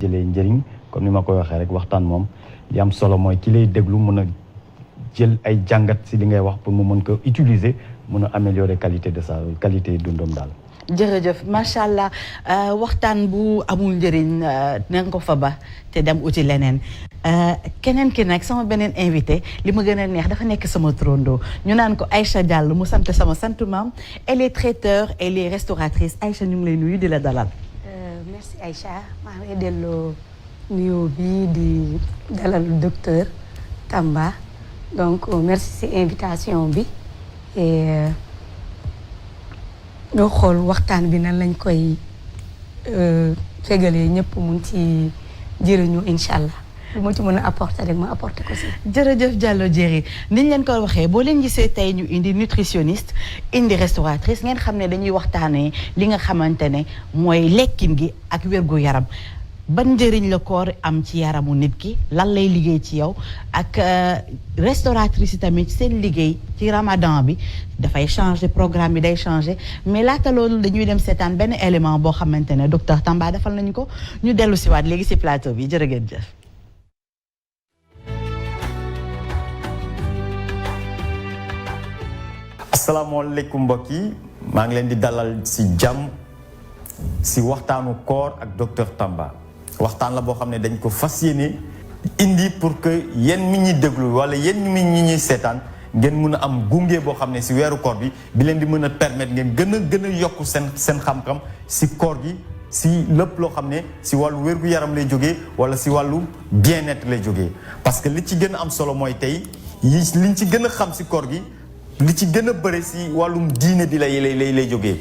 jëlee njëriñ comme ni ma koy waxee rek waxtaan moom li am solo mooy ki lay déglu mën a jël ay jàngat si li ngay wax pour mu mën ko utiliser mën a améliorer qualité de sa qualité dundam daal. jërëjëf macha allah waxtaan bu amul njëriñ na nga ko fa ba te dem uti leneen keneen ki nag sama beneen invité li ma gën a neex dafa nekk sama trondo ñu naan ko Aïcha Diallo mu sant sama sant maam elle est traiteur elle est restauratrice Aïcha ñu ngi lay nuyu di la dalal. merci Aïcha maa ngi lay delloo nuyoo bi di dalal docteur Tamba donc merci ci invitation bi et ñoo xool waxtaan bi nan lañ koy fegalee ñëpp mun ci jëriñu incha allah lu ma ci mën a apporter rek ma apporter ko si. jërëjëf Diallo Diéry niñ leen ko waxee boo leen gisee tey ñu indi nutritionniste indi restauratrice ngeen xam ne dañuy waxtaanee li nga xamante ne mooy lekkin gi ak wérgu yaram ban njëriñ la koor am ci yaramu nit ki lan lay liggéey ci yow ak restauratrice yi tamit seen liggéey ci ramadan bi dafay changer programme bi day changer mais laata loolu dañuy dem seetaan benn élément boo xamante ne docteur Tamba defal nañu ko ñu dellu si waat léegi si plateau bi jërë ngeen jëf. asalaamaaleykum mbokk yi maa ngi leen di dalal si jàmm si waxtaanu koor ak docteur Tamba. waxtaan la boo xam ne dañ ko fas yéene indi pour que yéen mi ñuy déglu wala yéen mi ñuy seetaan ngeen mën a am gunge boo xam ne si weeru koor bi leen di mën a permettre ngeen gën a yokk seen xam-xam si koor gi si lépp loo xam ne si wàllu wérgu yaram lay jógee wala si wàllu bien-être lay jógee parce que li ci gën a am solo mooy tey liñ ci gën a xam si koor gi li ci gën a bëri si wàllum diine di lay jógee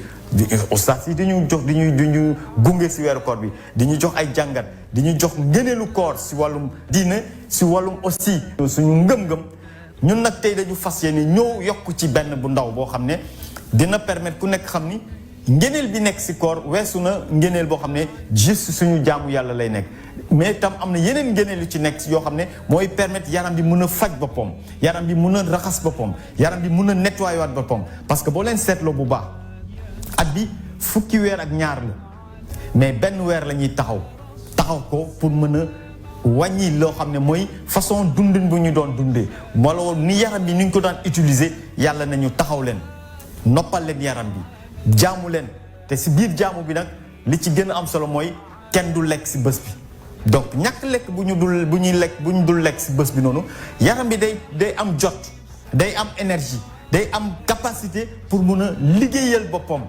ustaas yi dañu jox di ñu gunge si weeru koor bi di ñu jox ay jàngat di ñu jox ngëneelu koor si wàllum diine si wàllum aussi suñu ngëm-ngëm ñun nag tey dañu fas yéene ñëw yokk ci benn bu ndaw boo xam ne dina permettre ku nekk xam ni ngëneel bi nekk si koor weesu na ngëneel boo xam ne juste suñu jaamu yàlla lay nekk mais tam am na yeneen ngëneel yu ci nekk yoo xam ne mooy permettre yaram bi mën a faj boppam yaram bi mën a raxas boppam yaram bi mën a nettoyer waat boppam parce que boo leen seetloo bu baax at bi fukki weer ak ñaar la mais benn weer la ñuy taxaw ko pour mën a wàññi loo xam ne mooy façon dundin bu ñu doon dundee wala woon ni yaram bi ni ñu ko daan utiliser yàlla nañu taxaw leen noppal leen yaram bi jaamu leen te si biir jaamu bi nag li ci gën a am solo mooy kenn du lekk si bés bi donc ñàkk lekk bu ñu dul lekk si bés bi noonu yaram bi day am jot day am énergie day am capacité pour mun a liggéeyal boppam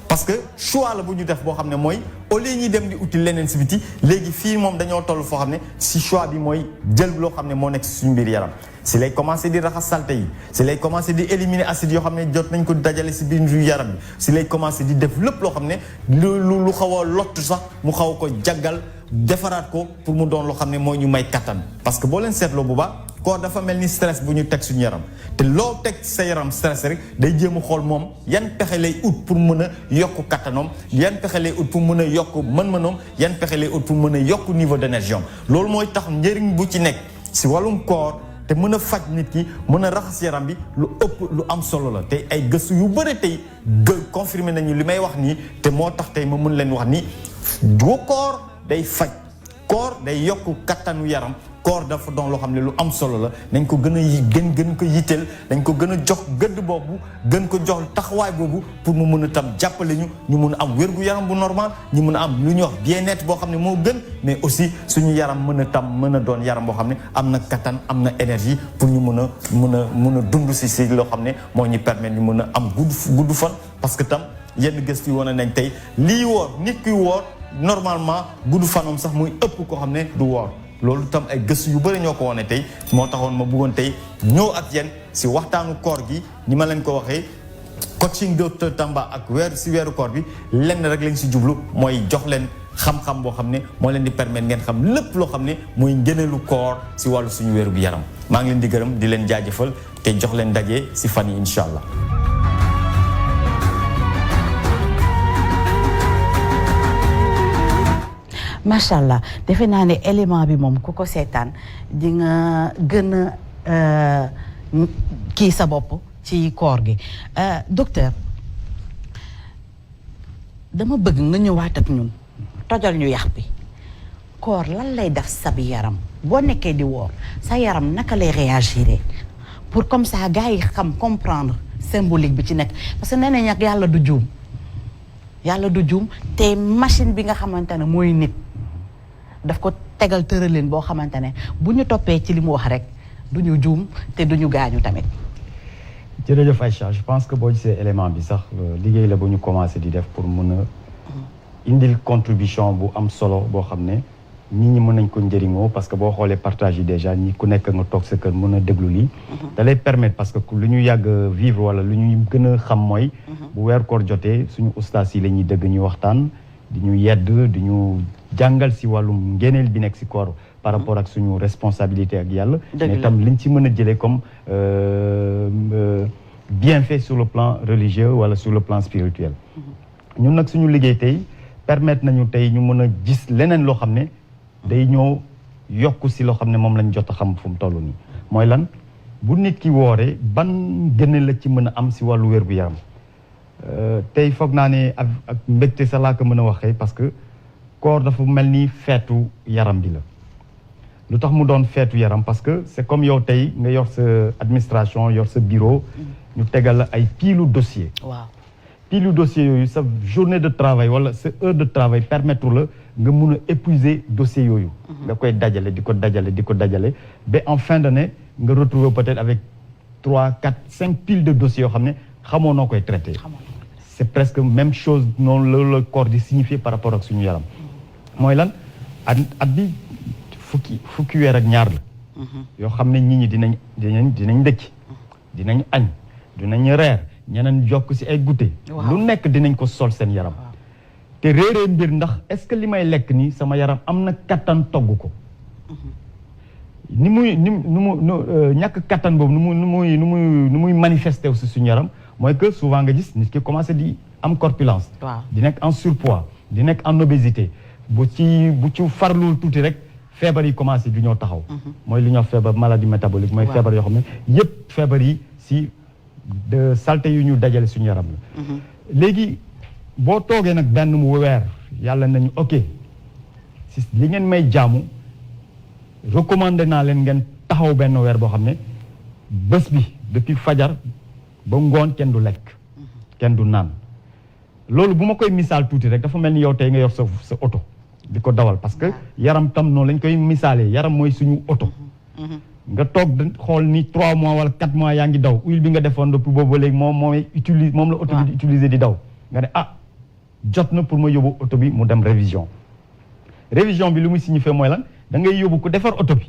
parce que choix la bu ñu def boo xam ne mooy au lieu ñuy dem di uti leneen si biti léegi fii moom dañoo toll foo xam ne si choix bi mooy jël loo xam ne moo nekk si suñu biir yaram si lay commencé di raxas salte yi si lay commencé di éliminer acide yoo xam ne jot nañ ko dajale si biir yaram bi si lay commencé di def lépp loo xam ne lu xaw a lott sax mu xaw ko jaggal defaraat ko pour mu doon loo xam ne mooy ñu may kattan parce que boo leen seetloo bu baax koor dafa mel ni stress bu ñu teg suñu yaram te loo teg sa yaram stress rek day jéem a xool moom yan pexe lay ut pour mën a yokk kattanoom yan pexe lay ut pour mën a yokk mën-mënoom yan pexe lay ut pour mën a yokk niveau d'énergie am loolu mooy tax njëriñ bu ci nekk si wàllum koor te mën a faj nit ki mën a raxas yaram bi lu ëpp lu am solo la te ay gëstu yu bëri tey confirmé nañu li may wax nii te moo tax tey ma mën leen wax ni du koor day faj koor day yokk kattanu yaram koor dafa doon loo xam ne lu am solo la nañ ko gën a gën ko yitteel dañ ko gën a jox gëdd boobu gën ko jox taxawaay boobu pour mu mën a tam jàppale ñu mun a am wérgu yaram bu normal ñu mun a am lu ñuy wax bien-être boo xam ne moo gën mais aussi suñu yaram mën a doon yaram boo xam ne am na kattan am na énergie pour ñu mën a dund si loo xam ne moo ñu permettre ñu mën a am gudd fan parce que tam yenn gëstu yi wane nañ tey lii woor nit kuy woor normalement gudd fanam sax muy ëpp koo xam ne du woor loolu tam ay gëstu yu bëri ñoo ko wane tey moo taxoon ma bëggoon tey ñëw ak yéen si waxtaanu koor gi ni ma leen ko waxee coaching docteur Tamba ak weeru koor bi lenn rek lañ si jublu mooy jox leen xam-xam boo xam ne moo leen di permettre ngeen xam lépp loo xam ne mooy ngëneelu koor si wàllu suñu wéru gu yaram maa ngi leen di gërëm di leen jaajëfal te jox leen daje si fan yi incha allah. macha allah defe naa ne élément bi moom ku ko seetaan di nga gën a kii sa bopp ci koor gi docteur dama bëgg nga ñëwaat ak ñun tojal ñu yax bi koor lan lay def sa yaram boo nekkee di woor sa yaram naka lay réagir pour comme ça gars yi xam comprendre symbolique bi ci nekk parce que nee nañ ak yàlla du juum te machine bi nga xamante ne mooy nit daf ko tegal tëraleen boo xamante ne bu ñu toppee ci li mu wax rek du ñu juum te du ñu gaañu tamit. jërëjëf Aïcha je pense que boo gisee élément bi sax liggéey la bu ñu commencé di def pour mën a indil contribution bu am solo boo xam ne nit ñi mën nañ ko njëriñoo parce que boo xoolee partage yi déjà ñi ku nekk nga toog sa kër mën a déglu lii. da lay permettre parce que lu ñu yàgg vivre wala lu ñu gën a xam mooy. bu weer koor jotee suñu ustaas yi la ñuy dëgg ñu waxtaan di ñu yedd di ñu jàngal si wàllum ngéneel bi nekk si koor par rapport ak suñu responsabilité ak yàlla. mais tam liñ ci mën a jëlee comme bienfait sur le plan religieux wala sur le plan spirituel. ñun nag suñu liggéey tey permettre nañu tey ñu mën a gis leneen loo xam ne. day ñëw yokk si loo xam ne moom lañ jot a xam fu mu toll nii mooy lan bu nit ki wooree ban gëne la ci mën a am si wàllu wér gu yaram tey foog naa ne ak mbégte sa laa ko mën a waxee parce que koor dafa mel ni feetu yaram bi la lu tax mu doon feetu yaram parce que c'est comme yow tey nga yor sa administration yor sa bureau ñu tegal la ay piilu dossier waaw piilu dossier yooyu sa journée de travail wala sa heure de travail permettre la nga mun a épuiser dossier yooyu nga koy dajale di ko dajale ba en fin d'année nga retrouver peut-être avec 3, 4, 5 piles de dossiers yoo xam ne xamoo noo koy traité c'est presque même chose noonu la la corps di signifier par rapport ak suñu yaram mooy lan at bi fukki weer ak ñaar la yoo xam ne nit ñi dinañ ndëkki dinañ añ dinañ reer ñeneen jokk si ay goûter lu nekk dinañ ko sol seen yaram te réeree mbir ndax est-ce que li may lekk nii sama yaram am na kattan togg ko ñàkk kattan boobu nu muy manifester aussi suñu yaram mooy que souvent nga gis nit ki commencé di am corpulence di nekk en surpoids di nekk en obésité bu ci farlu tuuti rek feebar yi commencé du ñoo taxaw mooy li ñuy wax feebar maladie métabolique mooy feebar yoo xam ne yëpp feebar yi si de saleté yu ñu dajale suñu yaram la léegi boo toogee nag benn mu weer yàlla nañu ok si li ngeen may jaamu recommandé naa leen ngeen taxaw benn weer boo xam ne bés bi depuis fajar ba ngoon kenn du lekk kenn du naan loolu bu ma koy misaal tuuti rek dafa mel ni yow tey nga yor sa oto di ko dawal parce que yaram tam noonu lañ koy misaalee yaram mooy suñu oto nga toog xool ni 3 mois wala 4 mois yaa ngi daw huile bi nga defoon depuis boobu ba léegi moom la oto bi di utiliser di daw nga ne jot na pour ma yóbbu oto bi mu dem révision bi lu muy signifier mooy lan da ngay yóbbu ku defar oto bi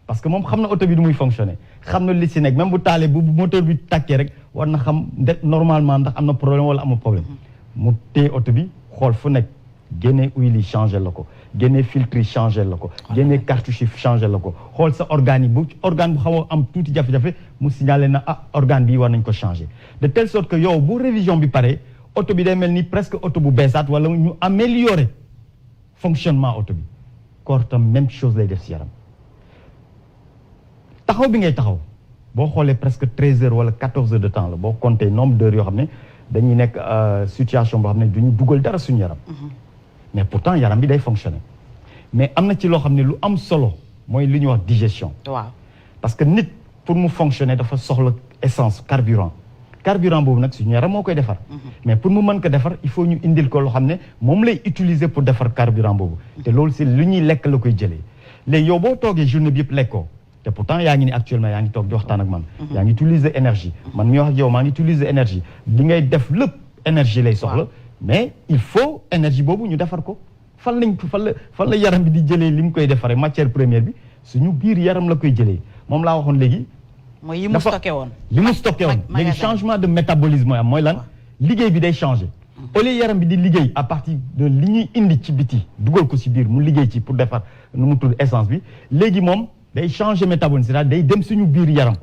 parce que moom xam na oto bi du muy fonctionner xam na li si nekk même bu taalee bu moteur bi tàkkee rek war na xam normalement ndax am na problème wala amul problème mu téye oto bi xool fu nekk génnee huile yi changé la ko génnee filtre yi changé la ko génnee cartouche yi changé la ko xool sa organe yi bu organe bu xaw a am tuuti jafe-jafe mu signalé na organe bi war nañ ko changé de telle sorte que yow bu révision bi pare oto bi day mel ni presque oto bu beesaat wala ñu améliorer fonctionnement oto bi koor tam même chose lay def si yaram taxaw bi ngay taxaw boo xoolee presque 13 heures wala 14 heures de temps la boo compter nombre d'heures yoo xam ne dañuy nekk situation boo xam ne duñu dugal dara suñu yaram mais pourtant yaram bi day fonctionner mais am na ci loo xam ne lu am solo mooy li ñuy wax digestion parce que nit pour mu fonctionner dafa soxla essence carburant boobu nag suñu yaram moo koy defar mais pour mu mën ko defar il faut ñu indil ko loo xam ne moom lay utiliser pour defar carburant boobu te loolu c'est lu ñuy lekk la koy jëlee léegi yow boo toogee journée bi yëpp lekkoo te pourtant yaa ngi ni actuellement yaa ngi toog di waxtaan ak man yaa ngi utiliser énergie man mi wax ak yow maa ngi utiliser énergie li ngay def lépp énergie lay soxla mais il faut énergie boobu ñu defar ko fan la yaram bi di jëlee li mu koy defaree matière première bi suñu biir yaram la koy jëlee moom laa waxoon léegi mooy yi mu stocké woon léegi changement de métabolisme mooy am mooy lan liggéey bi day changer au lieu yaram bi di liggéey à partir de li ñuy indi ci biti dugal ko ci biir mu liggéey ci pour defar nu mu tudd essence bi léegi moom day changer métabolisme c'est-à-dire day dem suñu biir yaram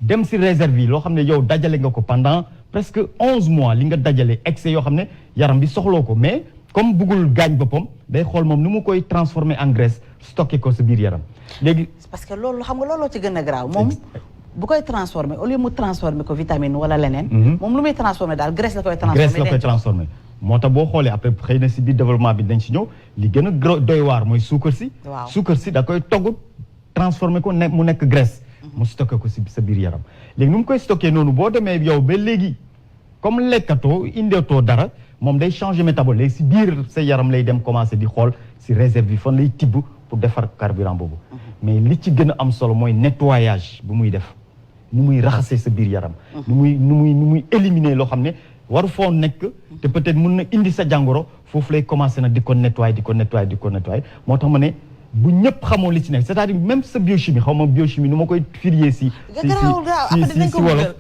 dem ci réserve yi loo xam ne yow dajale nga ko pendant presque 11 mois li nga dajale excès yoo xam ne yaram bi soxloo ko mais comme bëggul gaañ boppam day xool moom nu mu koy transformer en graisse stocké ko sa biir yaram léegi parce que loolu xam nga looloo ci gën a graaw moom bu koy transformer au lieu mu transformer ko vitamine wala leneen moom lu muy transformer daal graisse la koy transformer moo tax boo xoolee après xëy na si biir développement bi dañ si ñëw li gën a doy waar mooy suukar si. waaw suukar si da koy togg transformé ko mu nekk graisse. mu stocké ko si sa biir yaram léegi nu mu koy stocké noonu boo demee yow ba léegi comme lekkatoo indeetoo dara moom day changer métabole léegi si biir sa yaram lay dem commencé di xool si réserve bi fan lay tibb pour defar carburant boobu. mais li ci gën a am solo mooy nettoyage bu muy def nu muy raxasee sa biir yaram. nu muy éliminer loo xam ne waru foo nekk. te peut-être mun na indi sa jàngoro foofu lay commencé nag di ko nettoyer moo tax ma ne. bu ñëpp xamoon li ci nekk c'est-à-dire même sa biochimie xaw ma biochimie nu ma koy firier si wolof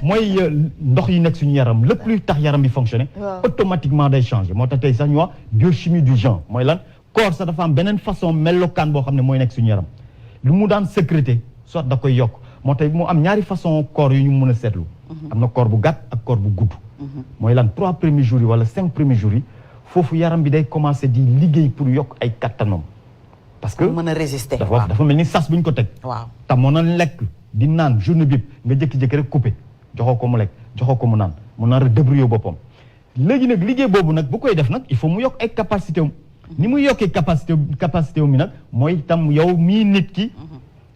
mooy ndox yi nekk suñu yaram lépp luy tax yaram bi fonctionner automatiquement day changer moo tax tey sax ñu wax biochimie du genre mooy lan corps sax dafa am beneen façon melokaan boo xam ne mooy nekk suñu yaram lu mu daan sécréter soit da koy yokk moo tax mu am ñaari façon corps yu ñu mën a seetlu am na corps bu gàtt ak corps bu gudd mooy lan 3 premiers jours yi wala 5 premiers jours yi foofu yaram bi day commencer di liggéey pour yokk ay kattanam parce que mën a résister dafa mel ni sas bu ñu ko teg. waaw te moo na lekk di naan journée bi nga jékki-jékki rek coupé joxoo ko mu lekk joxoo ko mu naan mu nar a débrouiller boppam. léegi nag liggéey boobu nag bu koy def nag il faut mu yokk ay capacité am ni muy yokkee capacité mi nag mooy itam yow mii nit ki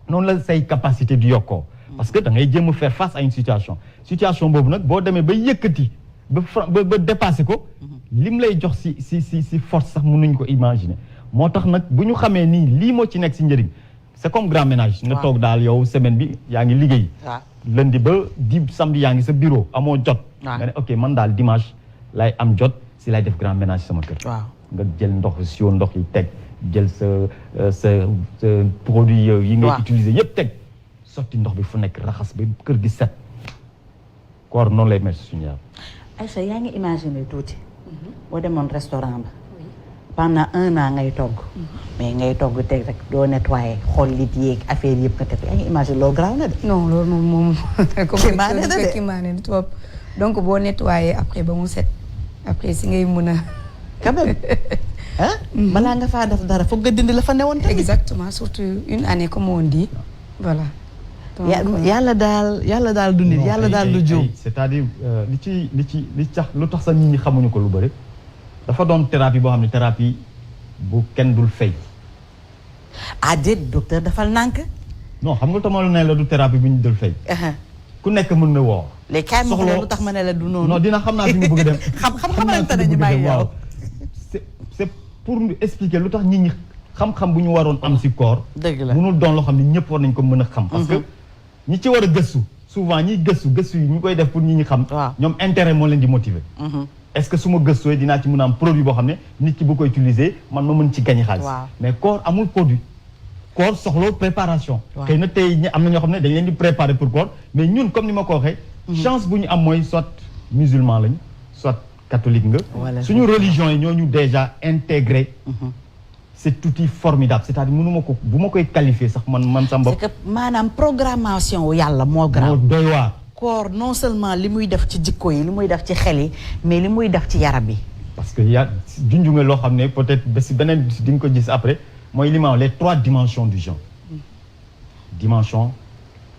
noonu la say capacité di yokkoo. parce que da ngay jéem a faire face à une situation boobu nag boo demee ba yëkkati ba dépassé ko lim lay jox si force sax mënuñ ko imaginer. moo tax nag bu ñu xamee nii lii moo ci nekk si njëriñ c'est comme grand ménage. nga toog daal yow semaine bi yaa ngi liggéey. lundi ba samedi yaa ngi sa bureau amoo jot. nga ne ok man daal dimanche lay am jot si lay def grand ménage sama kër. nga jël ndox yi teg jël sa produit yi ngay utiliser yëpp teg sotti ndox bi fu nekk raxas ba kër gi set. koor noonu lay mel si suñu yaram. Aïcha yaa ngi imaginer tuuti. boo demoon restaurant ba. pendant 1 an ngay togg. mais ngay togg teg rek doo nettoyer xool lit yeeg affaire yëpp nga teg yaa ngi imaginer loolu garaaw na de. non loolu moom. kiimaane de trop donc boo nettoyer après ba mu set après si ngay mën a. quand même ah. balaa nga faa def dara foog nga dindi la fa newoon tamit. exactement surtout une année comme on dit voilà. yàlla daal du nit yàlla daal du jóg. c'est-à-dire li tax lu tax sax nit ñi xamuñu ko lu bëri. dafa doon thérapie boo xam ne thérapie bu kenn dul fay. ah déet docteur dafal nànk. non xam nga tamal ne la du thérapie bu ñu dul fay. ku nekk mën na woo. léegi kaay ma lu tax ma ne la du noonu. non dina xam naa fi nga bëgg a dem. xamante ne ñu may yow. c'est pour expliquer lu tax nit ñi xam-xam bu ñu waroon am si corps. dëgg la mënul doon loo xam ne ñëpp war nañ ko mën a xam. parce que ñi ci war a gëstu souvent ñiy gëstu yi ñu koy def pour ñi ñi xam. ñoom intérêt moo leen di motiver. est-ce que su ma gëstoo dinaa ci mën a am produit boo xam ne nit ki bu ko utiliser man ma mën ci gagner xaalis. mais corps amul produit. corps soxla préparation. xëy na tey am na ñoo xam ne dañ leen di préparer pour corps mais ñun comme ni ma ko waxee. chance bu ñu am mooy soit musulman lañ soit catholique nga. suñu religion yi ñoo ñu déjà intégré. c'est outil formidable c'est-à-dire mënu ma ko bu ma koy qualifier sax man sa mbokk. c'est que maanaam programmation wu yàlla moo garaaw. moo doy waar. corps non seulement li muy def ci jikko yi li muy def ci xel yi mais li muy def ci yaram bi. parce que junj nga loo xam ne peut-être ba si beneen di nga ko gis après mooy li ma les 3 dimensions du genre. dimension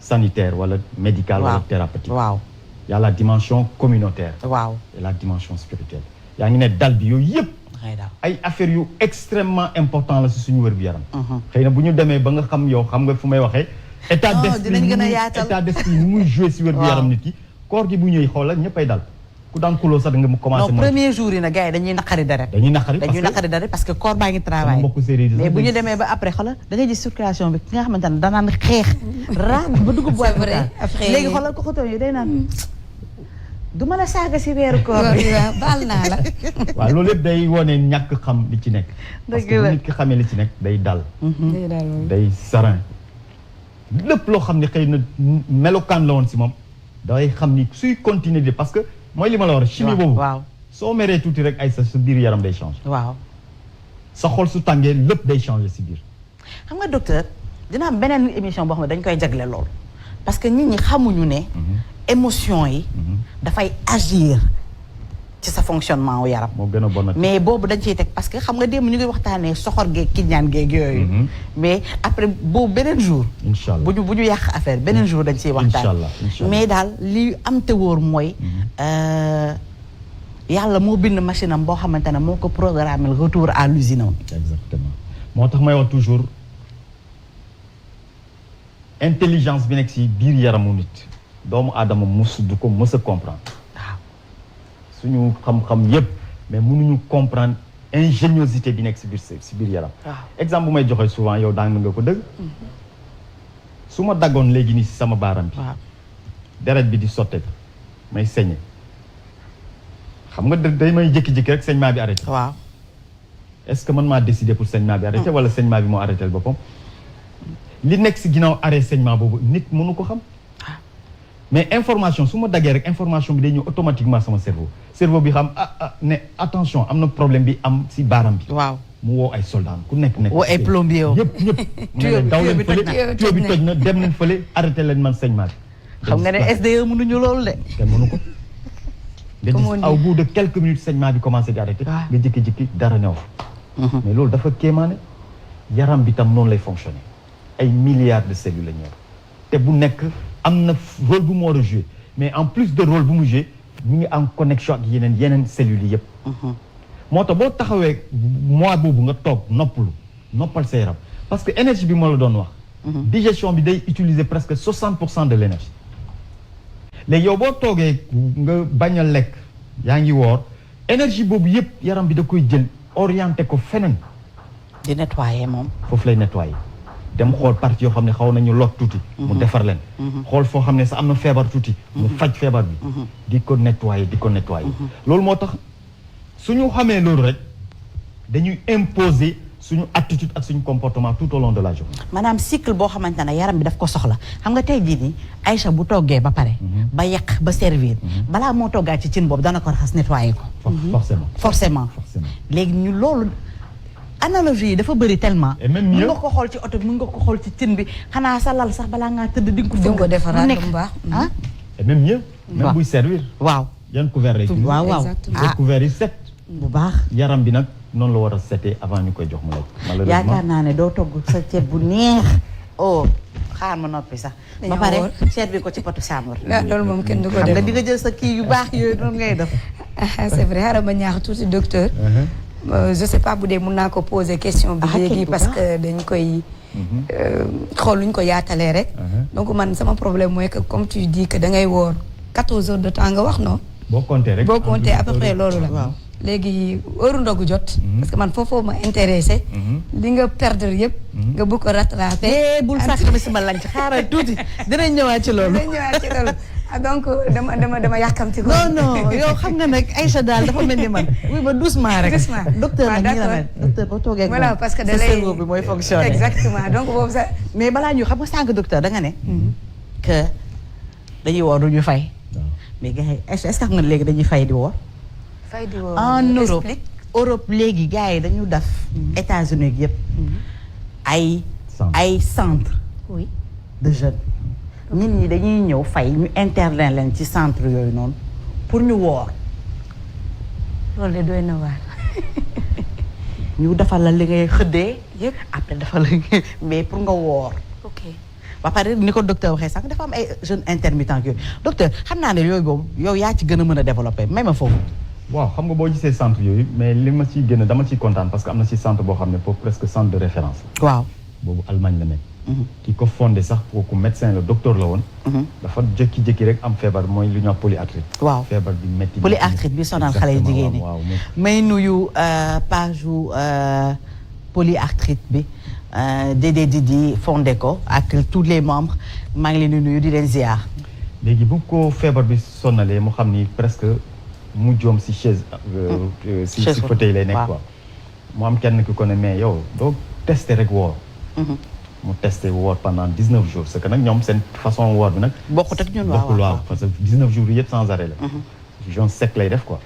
sanitaire wala médicale. wala thérapeutique. y a la dimension communautaire. et la dimension spirituelle. yaa ngi ne dal bi yooyu yëpp. ay affaires yu extrêmement important la si suñu wér-gu-yaram. xëy na bu ñu demee ba nga xam yow xam nga fu may waxee. état d'esprit ni muy joué si wér-gu-yaram nit ki. koor gi bu ñëwee xoolal ñëppay dal. ku daan kuloo sax da nga commencé. non premier jour yi nag gars yi dañuy naqari deret. parce que corps baa ngi travail. mais bu ñu demee ba après xoolal da ngay gis circulation bi ki nga xamante ne danaan xeex. raam ba dugg boîte léegi xoolal ko xotoon yi day naan. du ma la saaga si weeru koor bi baal naa la. waaw loolu yëpp day wone ñàkk xam li ci nekk. parce que bu nit ki xamee li ci nekk day dal. day serein. lépp loo xam ne xëy na melokaan la woon si moom dangay xam ni suy continuer de parce que mooy li ma la war a chimie boobu soo meree tuuti rek ay sa biir yaram day changer. sa xol su tàngee lépp day changer si biir. xam nga docteur dina am beneen émission boo xam ne dañ koy jagle lool parce que nit ñi xamuñu ne émotion yi dafay agir ci sa fonctionnement wu yaram. moo gën a bon mais boobu dañ ciy teg parce que xam nga démb ñu ngi waxtaanee soxor geeg kiñaan geeg yooyu. mais après boobu beneen jour. incha allah bu ñu yàq affaire beneen jour dañ ciy waxtaan. incha allah mais daal li am te wóor mooy. yàlla moo bind machine am boo xamante ne moo ko programmé retour à l'usine am. exactement moo tax may wax toujours intelligence bi nekk ci biir yaramu nit doomu aadama du ko mës a comprendre. waaw suñu xam-xam yépp mais mënuñu comprendre ingéniosité bi nekk ci biir yaram. waaw exemple bu may joxe souvent yow daan nga ko dëgg. su ma daggoon léegi nii ci sama baaram bi. waaw deret bi di sotteeku may saigner xam nga day may jékki-jékki rek saignement bi arrêté. waaw est-ce que man maa décidé pour saignement bi arrêté wala saignement bi moo arrêté boppam. li nekk ci ginnaaw arrêt saignement boobu nit mënu ko xam. mais information su ma daggee rek information bi day ñëw automatiquement sama cerveau bi xam ne attention am na problème bi am ci baaram bi. waaw mu woo ay soldats ku nekk. woo ay plombier woo ñëpp daw leen fële tuyau bi toj na dem leen fële arrêté leen man saignement bi. xam nga ne SDE mënuñu loolu de. kenn mënu ko. nga gis au bout de quelques minutes saignement bi commencé di arrêté. nga jékki-jékki dara ñëw. mais loolu dafa kéemaane. yaram bi tam noonu lay fonctionner. ay milliards de cellules la ñu yor te bu nekk am na rôle bu mu war a jouer mais en plus de rôle bu mu jouer ñu ngi en connexion ak yeneen cellules yi yëpp. moo tax boo taxawee mois boobu nga toog noppal sa yaram parce que énergie bi moo la doon wax. digestion bi day utiliser presque 60% de l'énergie. léegi yow boo toogee nga bañ a lekk yaa ngi woor énergie boobu yëpp yaram bi da koy jël orienté ko feneen. di nettoyer moom. foofu lay nettoyer. dem xool partie yoo xam ne xaw nañu lot tuuti. mu defar leen. xool foo xam ne sax am na feebar tuuti. mu faj feebar bi. di ko nettoyer. loolu moo tax suñu xamee loolu rek dañuy imposer suñu attitude ak suñu comportement tout au long de la journée. maanaam cycle boo xamante ne yaram bi daf ko soxla xam nga tey jii nii Aïcha bu toggee ba pare. ba yàq ba servir. balaa moo toggaat ci cin boobu dana ko raxas nettoyer ko. forcément. léegi ñu loolu. analogie yi dafa bëri tellement. et même mieux mën nga ko xool ci oto bi mën nga ko xool ci cin bi xanaa sa lal sax balaa ngaa tëdd di nga ko defaraat bu baax. et même mieux. même buy servir. waaw yan couvert rek. waaw couvert yi set. bu baax yaram bi nag noonu la war a setee avant ñu koy jox mu lekk. malheureusement yaakaar naa ne doo togg sa ceeb bu neex. oh xaar ma noppi sax. ba pare servi ko ci potu sàmbur. loolu moom kenn du ko def xam nga di nga jël sa kii yu baax yooyu noonu ngay def. c'est vrai xaaral ma ñaax tuuti docteur. je sais pas bu dee mun naa ko poser question bi léegi parce que dañ koy xool luñ ko yaatalee rek. donc man sama problème mooy que comme tu dis que da ngay woor 14 heures de temps nga wax non. boo compter rek boo compter à peu près loolu la. waaw léegi heure ndogu jot. parce que man foofu ma intéressé. li nga perdre yëpp. nga bëgg ko rattraper. bul sàkk tamit sama lanc xaaral tuuti dinañ ñëwaat ci loolu. donc dama yàkkamti ko. non yow xam nga nag Aïcha daal dafa mel ni man. oui ba doucement rek. docteur nag nii la mel docteur boo toogee ak moom. voilà parce que da sa lay cerveau bi mooy fonctionner. exactement donc boobu sax. mais balaa ñu xam nga sànq docteur da nga ne. que dañuy woor du ñu fay. mais gars yi est-ce que xam nga léegi dañuy fay di woor. fay di woor en Europe léegi gars yi dañu def. États-Unis yëpp. ay centre oui de jeunes. nit ñi dañuy ñëw fay ñu interner leen ci centre yooyu noonu pour ñu woor. loolu de doy na waar. ñu defal la li ngay xëddee. yëpp après defal la mais pour nga woor. ok ba pare ni ko docteur waxee sax dafa am ay jeunes intermittents yooyu docteur xam naa ne yooyu boobu yow yaa ci gën a mën a développer may ma foofu. waaw xam nga boo gisee centre yooyu mais li ma ciy gën a dama ciy kontaan parce que am na ci centre boo xam ne pour presque centre de référence. waaw boobu Allemagne la nekk. ki ko fondé sax kooku médecin la docteur la woon. dafa jékki-jékki rek am feebar mooy lu ñuy wax polyarthrite. waaw feebar bi métti. polyarthrite bi sonal xale yu jigéen ñi. may nuyu page polyarthrite bi Dédé Didi fondé ko ak tous les membres maa ngi leen di nuyu di leen ziar. léegi bu ko feebar bi sonalee mu xam ni presque mu joom si chaise. si fauteuil lay nekk quoi. mu am kenn ki ko ne mais yow doo testé rek woor. mu testé woor pendant 19 jours c'est que nag ñoom seen façon woor bi nag. bokkut ak ñun bokkul waaw parce que 19 jours yi yëpp sans arrêt la. jeûne sec lay def quoi.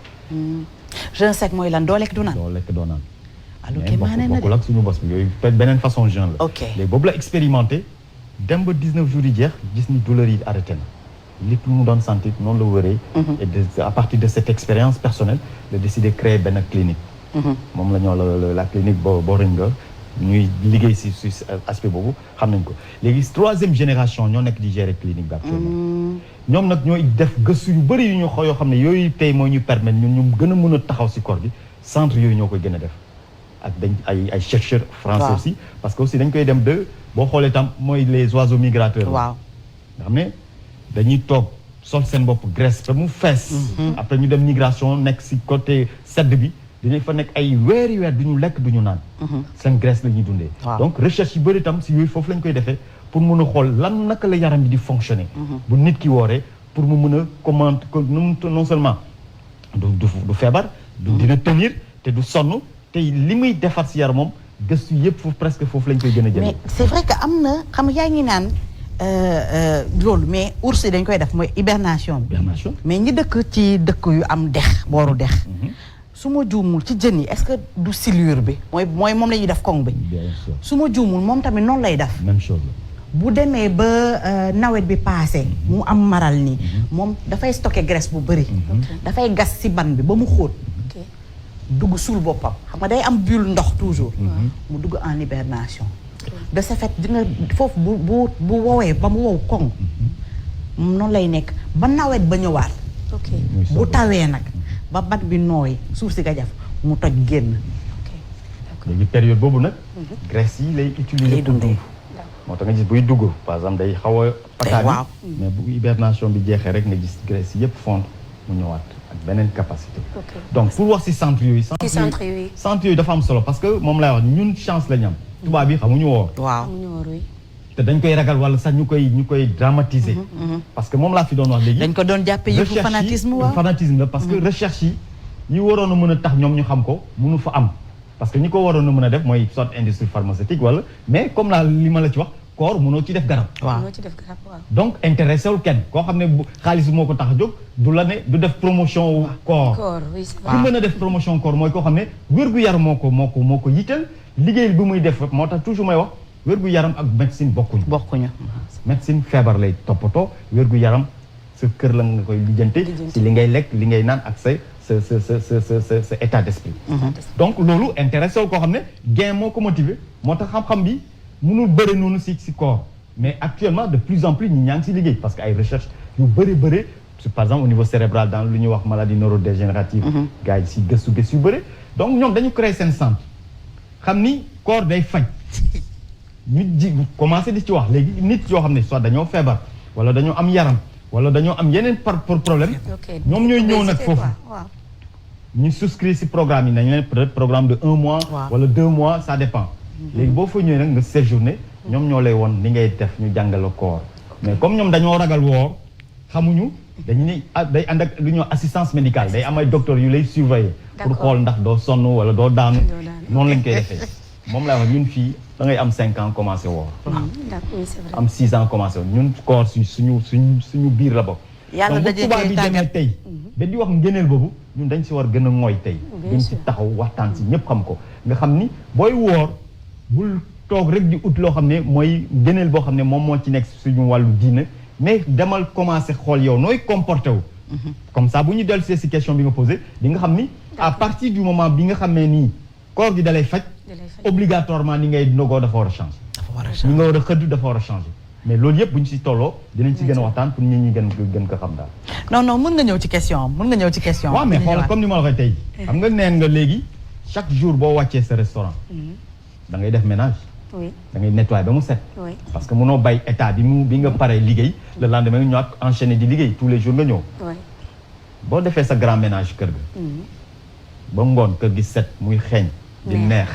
jeûne sec mooy lan doo lekk doo naan. doo lekk doo naan. alors que maanaam bokkul ak suñu bos bi yooyu beneen façon jeûne la. ok léegi boobu la expérimenté dem ba 19 jours yi jeex gis ni douleur yi arrêté na lépp lu mu doon sentir noonu la wëree. et à partir de cette expérience personnelle la décidé créer benn clinique. moom la ñoo la clinique Boehringer ñuy liggéey si aspect boobu xam nañ ko léegi 3e génération ñoo nekk di gérer clinique bi actuellement ñoom nag ñooy def gëstu yu bëri yu ñu yoo xam ne yooyu tey moo ñu permettre ñun ñu gën a mën a taxaw si koor gi centre yooyu ñoo koy gën a def ak dañ ay chercheurs français aussi parce que aussi dañ koy dem de boo xoolee tam mooy les oiseaux migrateurs waaw nga xam ne dañuy toog sol seen bopp graisse ba mu fees après ñu dem migration nekk si côté sedd bi dinañ fa nekk ay weeri weer du ñu lekk du ñu naan seen graisse la ñuy dundee donc recherche yi bëri tam si yooyu foofu lañ koy defee pour mën a xool lan naka la yaram bi di fonctionner bu nit ki wooree pour mu mën a comment non seulement du feebar dina tenir te du sonn te li muy defar si yaram moom gëstu yëpp foofu presque foofu lañ koy gën a jëlee mais c'est vrai que am na xam nga yaa ngi naan loolu mais ours yi dañ koy def mooy hibernation bi mais ñi dëkk ci dëkk yu am dex booru dex su ma juumul ci jën yi est-ce que du silure bi mooy moom la ñuy def koŋ bi su ma juumul moom tamit noonu lay def même chose la bu demee ba nawet bi passé mu am maral nii moom dafay stocké graisse bu bëri dafay gas ci ban bi ba mu xóot dugg suul boppam xam nga day am bulle ndox toujours mu dugg en hibernation de ce fait di nga foofu bu woowee ba mu wow koŋ noonu lay nekk ba nawet ba ñëwaat bu tawee nag ba bat bi nooy suuf si gajaf mu toj génn léegi période boobu nag graisse yi lay utiliser pour dund moo tax nga gis buy dugg par exemple day xaw a pataat mais bu hibernation bi jeexee rek nga gis graisse yëpp fond mu ñëwaat ak beneen capacité donc pour wax si centre yooyu centre yooyu dafa am solo parce que moom lay wax ñun chance la ñu am tubaab bi xamuñu woor te dañ koy ragal wala sax ñu koy dramatiser parce que moom laa fi doon wax léegi dañ ko doon jàppe yëfu fanatisme la parce que recherche yi waroon a mën a tax ñoom ñu xam ko mënu fa am parce que ñi ko waroon a mën a def mooy soit industrie pharmaceutique wala mais comme li ma la ci wax koor mënoo ci def garab donc intéressé wul kenn koo xam ne xaalis moo ko tax a jóg du la ne du def promotion koor ku mën a def promotion koor mooy koo xam ne wér-gu-yaram moo ko yitteel liggéey bi muy def moo tax toujours may wax wér-gu-yaram ak médecine bokkuñu médecine feebar lay toppatoo wér-gu-yaram sa kër la nga koy lijjante si li ngay lekk li ngay naan ak sa état d'esprit donc loolu intéressé wu koo xam ne gain moo ko motivé moo tax xam-xam bi mënul bëri noonu si corps mais actuellement de plus en plus ñi ñaa ngi si liggéey parce que ay recherche yu bëri par exemple au niveau cérébral dans lu ñuy wax maladie neurodégénérative gars yi si gëstu yu bëri donc ñoom dañu créer seen centre xam ni corps day faj ñu commencé di ci wax léegi nit yoo xam ne soit dañoo feebar wala dañoo am yaram wala dañoo am yeneen pour problème ñoom ñooy ñëw nag foofu ñu souscrire si programme yi nañ leen peut-être programme de 1 mois wala 2 mois ça dépend léegi boo fa ñëwee nag nga séjourné ñoom ñoo lay woon ni ngay def ñu jàngale koor mais comme ñoom dañoo ragal woor xamuñu dañu ne day ànd ak lu ñuy wax assistance médicale day am ay docteurs yu lay surveiller pour xool ndax doo sonn wala doo daanu noonu lañ koy defee moom lay wax ñun fii da ngay am 5 ans commencé woor am 6 ans commencé woor ñun koor suñu biir la bokk donc tubaab bi demee tey ba di wax ngëneel boobu ñun dañ si war gën a mooy tey dañ si taxaw waxtaan si ñëpp xam ko nga xam ni booy woor bul toog rek di ut loo xam ne mooy ngëneel boo xam ne moom moo ci nekk suñu wàllu diina mais demal commencé xool yow nooy comporté wu comme ça bu ñu dellu si question bi nga posé di nga xam ni à partir du moment bi nga xam ne nii koor gi dalay faj obligatoirement ni ngay ndogoo dafa war a changer ni nga war a xëdd dafa war a changer mais loolu yëpp bu ñu si tolloo dinañ si gën a waxtaan pour nit ñi gën ko xam daal non mën nga ñëw ci question waaw mais xool comme ni ma la waxee tey xam nga neen nga léegi chaque jour boo wàccee sa restaurant da ngay def ménage da ngay nettoyer ba mu set parce que mënoo bay état bi nga paree liggéey le lendemain nga ñëwaat enchaîner di liggéey tous les jours nga ñëw boo defee sa grand ménage kër ga ba ngoon kër gi set muy xeeñ di neex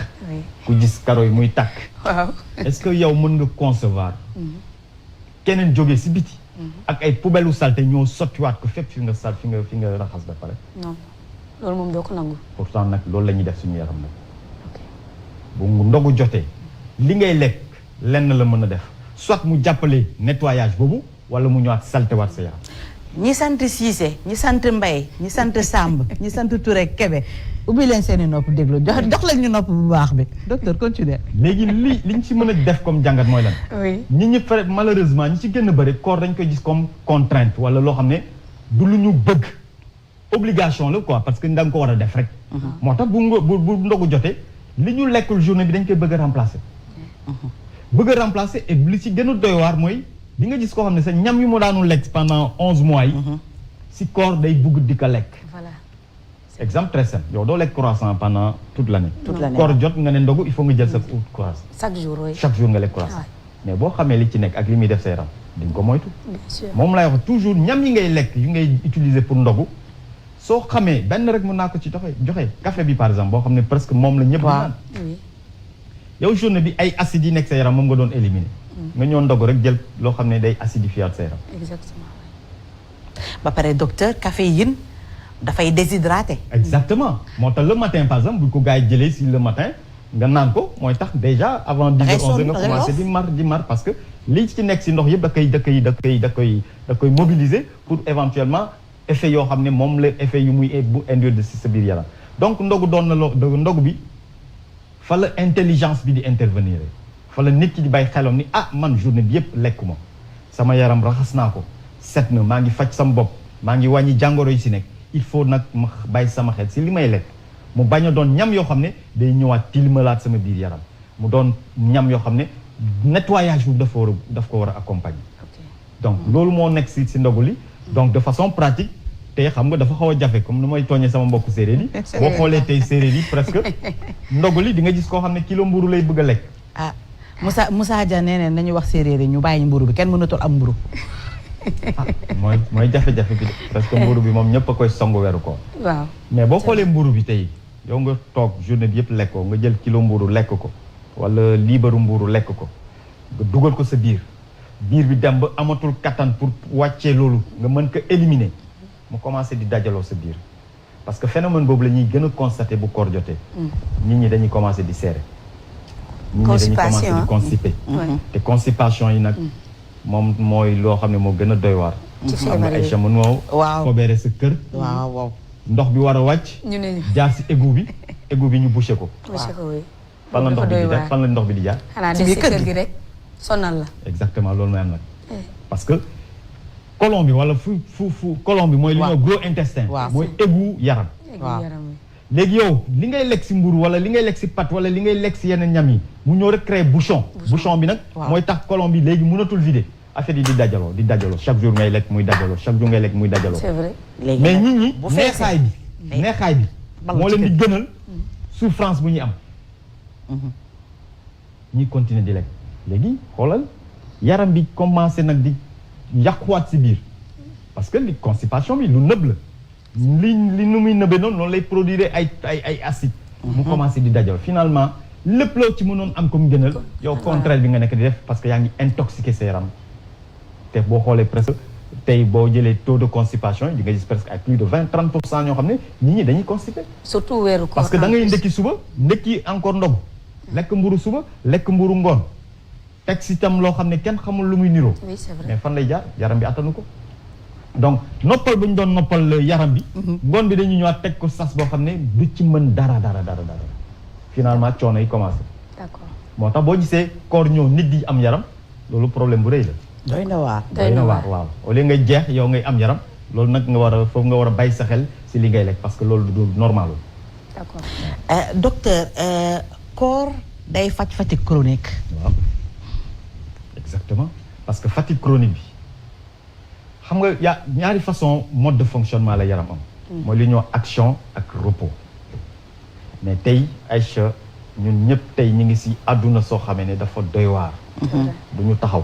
ku gis karo yi muy takk est-ce que yow mën nga concevoir keneen jógee si biti ak ay poubelle u salte ñoo sottiwaat ko fépp fi nga raxas ba pare non loolu moom doo ko nangu pourtant nag loolu la ñuy def suñu yaram nag bu ndogu jotee li ngay lekk lenn la mën a def soit mu jàppale nettoyage boobu wala mu ñëwaat saltewaat sa yaram ñi sant Cissé ñi sant Mbaye ñi sant Samb ñi sant Touré Kébé ubbi leen seeni nopp déglu jox leen ñu nopp bu baax bi docteur continue léegi liñ ci mën a def comme jàngat mooy lan ñi malheureusement ñi ci gën a bëri koor dañ koy gis comme contrainte wala loo xam ne du lu ñu bëgg obligation la quoi parce que da nga ko war a def rek moo tax bu ndogu jotee li ñu lekkul journée bi dañ koy bëgg a remplacer. bëgg a remplacer et li ci gën a doy waar mooy di nga gis koo xam ne sa ñam yi mu daanu lekk pendant 11 mois yi. si koor day bugg di ko lekk. voilà. exemple très simple yow doo lekk croissant pendant toute l'année. l'année koor jot nga ne ndogu il faut nga jël sa croissant. chaque jour oui. chaque jour nga lekk croissant. mais boo xamee li ci nekk ak li muy def sa yaram di nga ko moytu. bien sûr moom lay wax toujours ñam yi ngay lekk yu ngay utiliser pour ndogu soo xamee benn rek mën naa ko ci joxe café bi par exemple boo xam ne presque moom la ñëpp naan. oui. yow journée bi ay acides yi nekk sa yaram moom nga doon éliminer. nga ñëw ndogu rek jël loo xam ne day acidifier sa yaram. exactement. ba pare docteur caféine dafay déshydraté. exactement moo tax le matin par exemple bu ko gars yi jëlee si le matin nga naan ko mooy tax déjà avant 10 heures 11 heures nga commencé di mar parce que lii ci nekk si ndox yëpp da koy mobiliser pour éventuellement effet yoo xam ne moom la effet yu muy bu induire de si sa biir yaram donc ndogu doon na loo ndogu bi fa la intelligence bi di intervenir fa la nit ki di bàyyi xelam ni man journée bi yëpp lekkuma sama yaram raxas naa ko set na maa ngi faj sama bopp maa ngi wàññi jàngoro yi si nekk il faut nag ma bàyyi sama xel si li may lekk mu bañ a doon ñam yoo xam ne day ñëwaat tilimalaat sama biir yaram mu doon ñam yoo xam ne nettoyage bi daf ko war a accompagner. donc loolu moo nekk si ndogu li donc de façon pratique te xam nga dafa xaw a jafe comme ni may tooñee sama mbokku séeréer yi. boo xoolee tey séeréer yi presque ndogu li di nga gis koo xam ne kilo mburu lay bëgg a lekk. Moussa Dia nee nañu wax séeréer yi ñu bàyyi mburu bi kenn mënatul am mburu. mooy jafe-jafe bi de parce que mburu bi moom ñëpp a koy songu weeru ko. waaw mais boo xoolee mburu bi tey yow nga toog journée bi yëpp lekk ko nga jël kilo mburu lekk ko wala liibaru mburu lekk ko nga dugal ko sa biir bi dem ba amatul kattan pour wàccee loolu nga mën ko éliminer mu commencé di dajaloo sa biir parce que phénomène boobu la ñuy gën a constater bu koor jotee. nit ñi dañuy commencé di serré. nit ñi dañuy commencé di constipé. te constipation yi nag. moom mooy loo xam ne moo gën a doy waar. ci xam nga ay chameau moo. waaw fobeere sa kër. waaw. ndox bi war a wàcc. ñu ne jaar si égout bi ñu bouché ko. bouché ko oui. fan la ndox bi di jaar fan la ndox bi di jaar. xanaa des si kër gi rek sonal la. exactement loolu mooy am nag. parce que colon bi wala fu colon bi mooy li ñuy gros intestin. mooy égout yaram. waaw léegi yow li ngay lekk si mburu wala li ngay lekk si pâte wala li ngay lekk si yeneen ñam yi mu ñëw rek créer bouchon bi nag mooy tax colon bi léegi mënatul vider affaire yi di dajaloo chaque jour ngay lekk muy dajaloo chaque jour ngay lekk muy dajaloo. c'est vrai. mais nit ñi neexaay bi moo leen di gënal souffrance bu ñuy am ñuy continuer di lekk léegi xoolal yaram bi commencé nag di yàquwaat si biir parce que li constipation bi lu nëb la li nu muy nëbee noonu lay produire ay acide mu commencé di dajal finalement lépp loo ci mënoon am comme gënal yow contraire bi nga nekk di def parce que yaa ngi intoxiqué sa yaram te boo xoolee presque tey boo jëlee taux de constipation yi di nga gis presque ay plus de 20-30% ñoo xam ne nit ñi dañuy constipé surtout weeru koor parce que da ngay ndekki suba ndekki encore ndogu lekk mburu suba lekk mburu ngoon teg si tam loo xam ne kenn xamul lu muy niroo oui c'est vrai mais fan lay jaar yaram bi attanu ko donc noppal bu ñu doon noppal yaram bi ngoon bi dañuy ñëwaat teg ko sas boo xam ne du ci mën dara finalement coono yi commencé d'accord moo tax boo gisee koor ñëw nit di am yaram loolu problème bu rëy la doy na waar waaw au lieu ngay jeex yow ngay am yaram loolu nag foofu nga war a bàyyi sa xel si li ngay lekk parce que loolu du normal d'accord docteur koor day faj fatigue chronique waaw exactement parce que fatigue chronique bi xam nga yaa ñaari façon mode de fonctionnement la yaram am mooy li ñuy wax action ak repos mais tey Aïcha ñun ñëpp tey ñu ngi si àdduna soo xamee ne dafa doy waar du ñu taxaw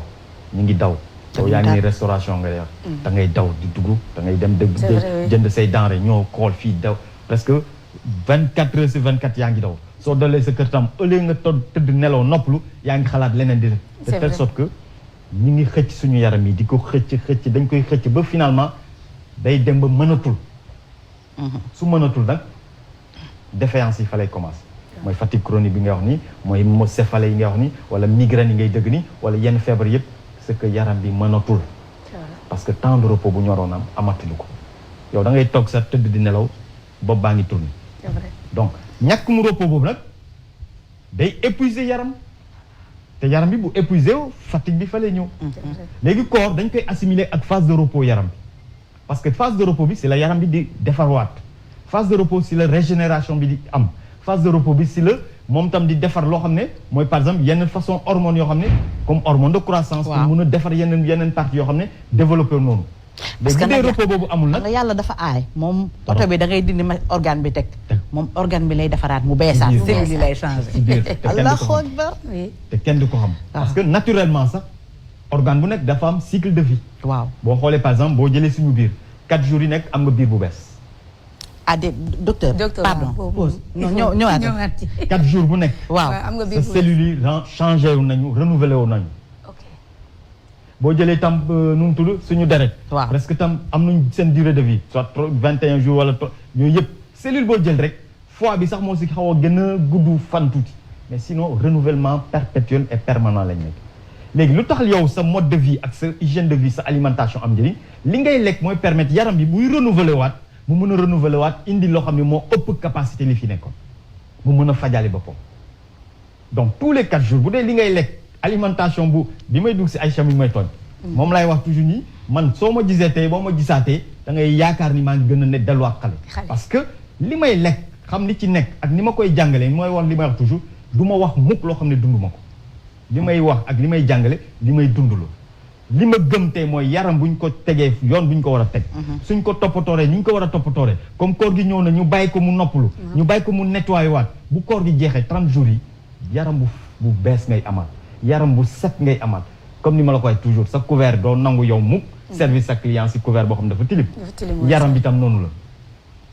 ñu ngi daw yow yaa ngi restauration nga yor da ngay daw di dugg da ngay dem jënd say denrée ñoo xool fii daw presque 24 heures sur 24 yaa ngi daw soo dalee sa kër tam au lieu nga tëdd nelaw noppalu yaa ngi xalaat leneen di de telle sorte que ñu ngi xëcc suñu yaram yi di ko xëcc dañ koy xëcc ba finalement day dem ba mënatul su mënatul nag défaillance yi fa lay commencer mooy fatigue chronique bi ngay wax ni mooy céphalée yi ngay wax ni wala migraine yi ngay dëgg ni wala yenn feebar yëpp c'est que yaram bi mënatul parce que temps de repos bu ñu waroon am amatuñu ko yow da ngay toog sa tëdd di nelaw bopp baa ngi tourner donc ñàkk mu repos boobu nag day épuiser yaram te yaram bi bu épuisé wu fatigue bi fa lay ñëw léegi corps dañ koy assimiler ak phase de repos yaram bi parce que phase de repos bi si la yaram bi di defarwaat phase de repos si la régénération bi di am phase de repos bi si la moom tam di defar loo xam ne mooy par exemple yenn façon hormones yoo xam ne comme hormone de croissance. pour mun a defar yeneen parties yoo xam ne développé noonu. parce que nag repos boobu amul nag. yàlla dafa aay moom oto bi da ngay dindi organe bi teg. moom organe bi lay defaraat mu beesaat. cellule yi lay changé. Allahu akbar. te kenn du ko xam. parce que naturellement sax organe bu nekk dafa am cycle de vie. waaw boo xoolee par exemple boo jëlee suñu biir 4 jours yi nekk am nga biir bu bees. docteur pardon pause non ñëwaat 4 jours bu nekk. waaw am nga biir bu sa cellules yi changé wu nañu renouvelé wu nañu. boo jëlee tam nu mu tudd suñu deret. waaw presque tam am nañ seen durée de vie soit 21 jours wala yooyu yëpp cellule boo jël rek foie bi sax moo si xaw a gën a gudd fan tuuti mais sinon renouvellement perpétuel et permanent lañ nekk. léegi lu tax yow sa mode de vie ak sa hygiène de vie sa alimentation am njëriñ li ngay lekk mooy permettre yaram bi muy renouveler waat mu mën a renouveler waat indi loo xam ne moo ëpp capacité li fi nekkoon mu mën a fajale boppam donc tous les 4 jours bu dee li ngay lekk. alimentation bi may dugg si Aïcha mi may tooñ moom laay wax toujours nii man soo ma gisee tey boo ma gisaatee da ngay yaakaar ni maa ngi gën a ne delluwaat xale parce que li may lekk xam li ci nekk ak ni ma koy jàngalee mooy wax li may wax toujours du ma wax mukk loo xam ne dund ma ko li may wax ak li may jàngale li may dund la li ma gëm tey mooy yaram bu ñu ko tegee yoon bu ñu ko war a teg suñ ko toppatooree ni ñu ko war a toppatooree comme koor gi ñëw na ñu bàyyi ko mu noppalu ñu bàyyi ko mu nettoyé waat bu koor gi jeexee 30 jours yi yaram bu bees ngay amaat yaram bu set ngay amaat comme ni ma la koy toujours sa couvert doo nangu yow mukk service sa client si couvert boo xam ne dafa tilim yaram bi tam noonu la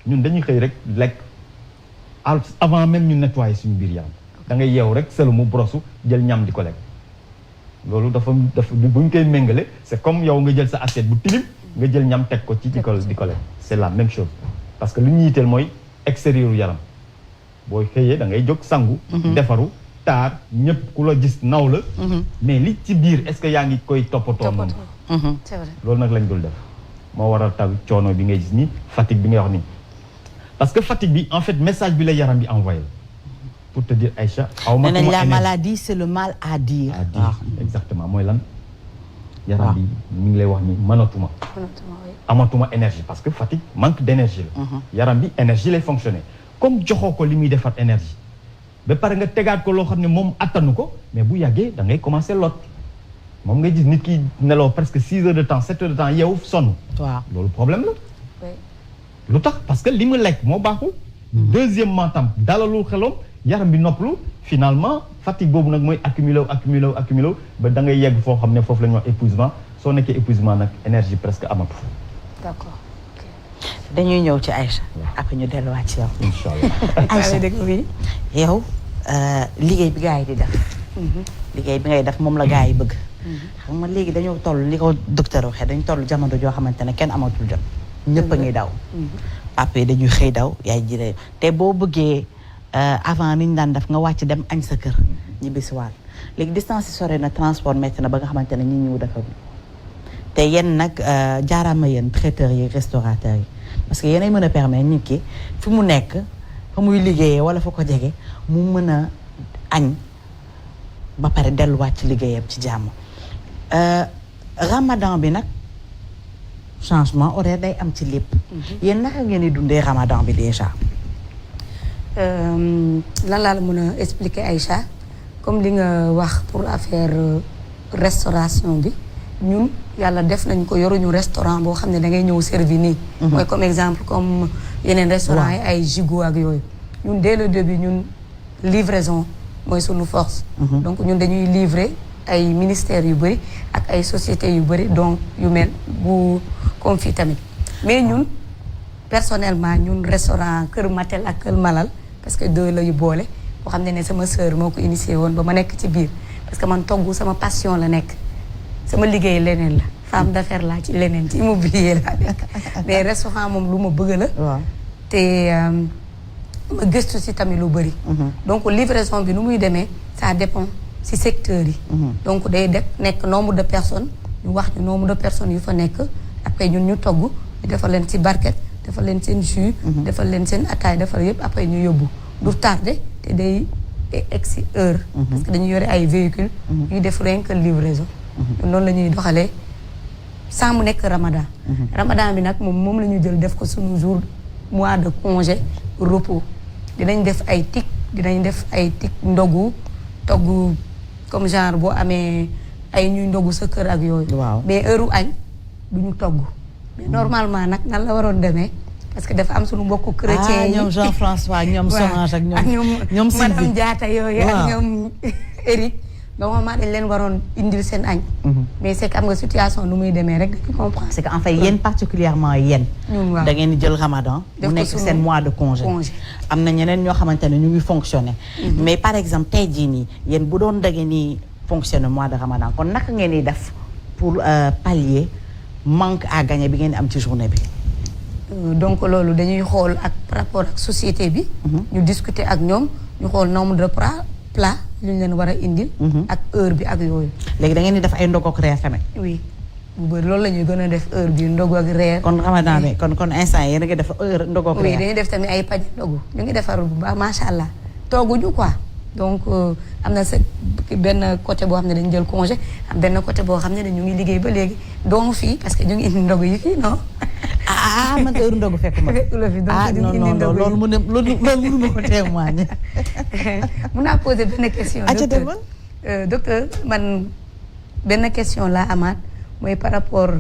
ñun dañuy xëy rek lekk avant même ñu nettoyer suñu biir yaram da ngay yeew rek selu mu brosu jël ñam di ko lekk loolu dafa buñ koy méngale c'est comme yow nga jël sa assiette bu tilim nga jël ñam teg ko ci di ko lekk c'est la même chose parce que lu ñu yitteel mooy extérieur yaram booy xëyee da ngay jóg sangu defaru taar ñëpp ku la gis naw la mais li ci biir est-ce que yaa ngi koy toppatoo noonu c'est vrai loolu nag lañ dul def moo waral taw coono bi ngay gis nii fatigue bi ngay wax nii parce que fatigue bi en fait message bi la yaram bi envoyé pour te dire Aïcha aw ma la maladie c'est le mal à dire exactement mooy lan yaram bi mi ngi lay wax ni mënatuma amatuma énergie parce que fatigue manque d'énergie la yaram bi énergie lay fonctionner comme joxoo ko li muy defar énergie ba pare nga tegaat ko loo xam ne moom attanu ko mais bu yàggee da ngay commencer lot moom ngay gis nit ki nelaw presque 6 heures de temps 7 heures de temps yow sonn loolu problème la lu tax parce que li mu lekk moo baaxul deuxièmement tam dalalul xelom yaram bi noppalu finalement fatigue boobu nag mooy accumulé ba da ngay yegg foo xam ne foofu la ñuy wax épuisement soo nekkee épuisement nag énergie presque amatu d'accord dañuy ñëw ci Aïcha après ñu delluwaat ci yow. Inch'Allah. Aïcha yow liggéey bi gars yi di def. liggéey bi ngay def moom la gars yi bëgg. xam nga léegi dañoo toll li ko docteur waxee dañu toll jamono joo xamante ne kenn amatul jot. ñëpp a ngi daw. après dañuy xëy daw yaay jëlee te boo bëggee avant ni ñu daan def nga wàcc dem añ sa kër ñibbisiwaat léegi distance yi sore na transport métti na ba nga xamante ne ñi ñëw dafa te yéen nag jaaraama yéen traiteurs yi restaurateurs yi. parce que yéenay mën a permettre nit ki fi mu nekk fa muy liggéeyee wala fa ko jege mu mën a añ ba pare delluwaat ci liggéeyam ci jàmm Ramadan bi nag changement horaire day am ci lépp. yéen naka ngeen di dundee Ramadan bi déjà. lan laa la mën a expliquer Aïcha comme li nga wax pour affaire restauration bi ñun yàlla def nañ ko yoruñu restaurant boo xam ne da ngay ñëw servi nii. mooy comme exemple comme yeneen restaurant yi ay Gigot ak yooyu. ñun dès le début ñun livraison mooy sunu force. donc ñun dañuy livrer ay ministères yu bëri ak ay sociétés yu bëri donc yu mel bu comme fii tamit mais ñun personnellement ñun restaurant Kër Matel ak Kër Malal parce que deux la yu boole boo xam ne sama sœur moo ko initié woon ba ma nekk ci biir parce que man togg sama passion la nekk sama liggéey leneen la femme d'affaires laa ci leneen ci immobilier laa nekk mais restaurant moom lu ma bëgg la te ma gëstu si tamit lu bëri donc livraison bi nu muy demee ça dépend si secteur yi donc day def nekk nombre de personnes ñu wax ñu nombre de personnes yu fa nekk après ñun ñu togg ñu defal leen ci barquette defal leen seen jus defal leen seen ataay defal yëpp après ñu yóbbu du tardé te day egg si heure parce que dañuy yore ay véhicules ñuy def rien que livraison noonu la ñuy doxalee sans mu nekk ramadan ramadan bi nag moom la ñu jël def ko suñu jour mois de congé repos dinañ def ay tic dinañ def ay tig ndogu togg comme genre boo amee ay ñuy ndogu sa kër ak yooyu. waaw mais heure añ duñu togg. mais normalement nag nan la waroon demee parce que dafa am suñu mbokku chrétien yi ñoom Jean-François ñoom Solange ak ñoom Sylvie madame Diatta yooyu ak ñoom Eric. normalement dañ leen waroon indil seen añ. mais c'est que am nga situation nu muy demee rek dañu comprendre. c'est que en fait yéen particulièrement yéen. waaw da ngeen di jël Ramadan. def mu nekk seen mois de congé. am na ñeneen ñoo xamante ne ñu ngi fonctionner. mais par exemple tey jii nii yéen bu doon da ngeen di fonctionner mois de Ramadan kon naka ngeen di def pour pallier manque à gagner bi ngeen di am ci journée bi. donc loolu dañuy xool ak par rapport ak société bi. ñu discuter ak ñoom ñu xool nombre de plat lu ñu leen war a indil. ak heure bi ak yooyu. léegi da ngeen di def ay ndog ak reer tamit. oui bu bëri loolu la ñuy gën a def heure bi ndog ak reer. kon Ramadan bi kon instant yéen a ngi def heure ndog ak reer. oui dañuy def tamit ay pañe ndogu ñu ngi defar bu baax macha allah tooguñu quoi donc am na sa benn côté boo xam ne dañu jël congé am benn côté boo xam ne ñu ngi liggéey ba léegi doomu fii parce que ñu ngi indi ndogu yi fii non. man heure ndogu fekk ma. non loolu mënu ma ko témoigner. mun naa poser benn question. docteur man benn question laa amaat mooy par rapport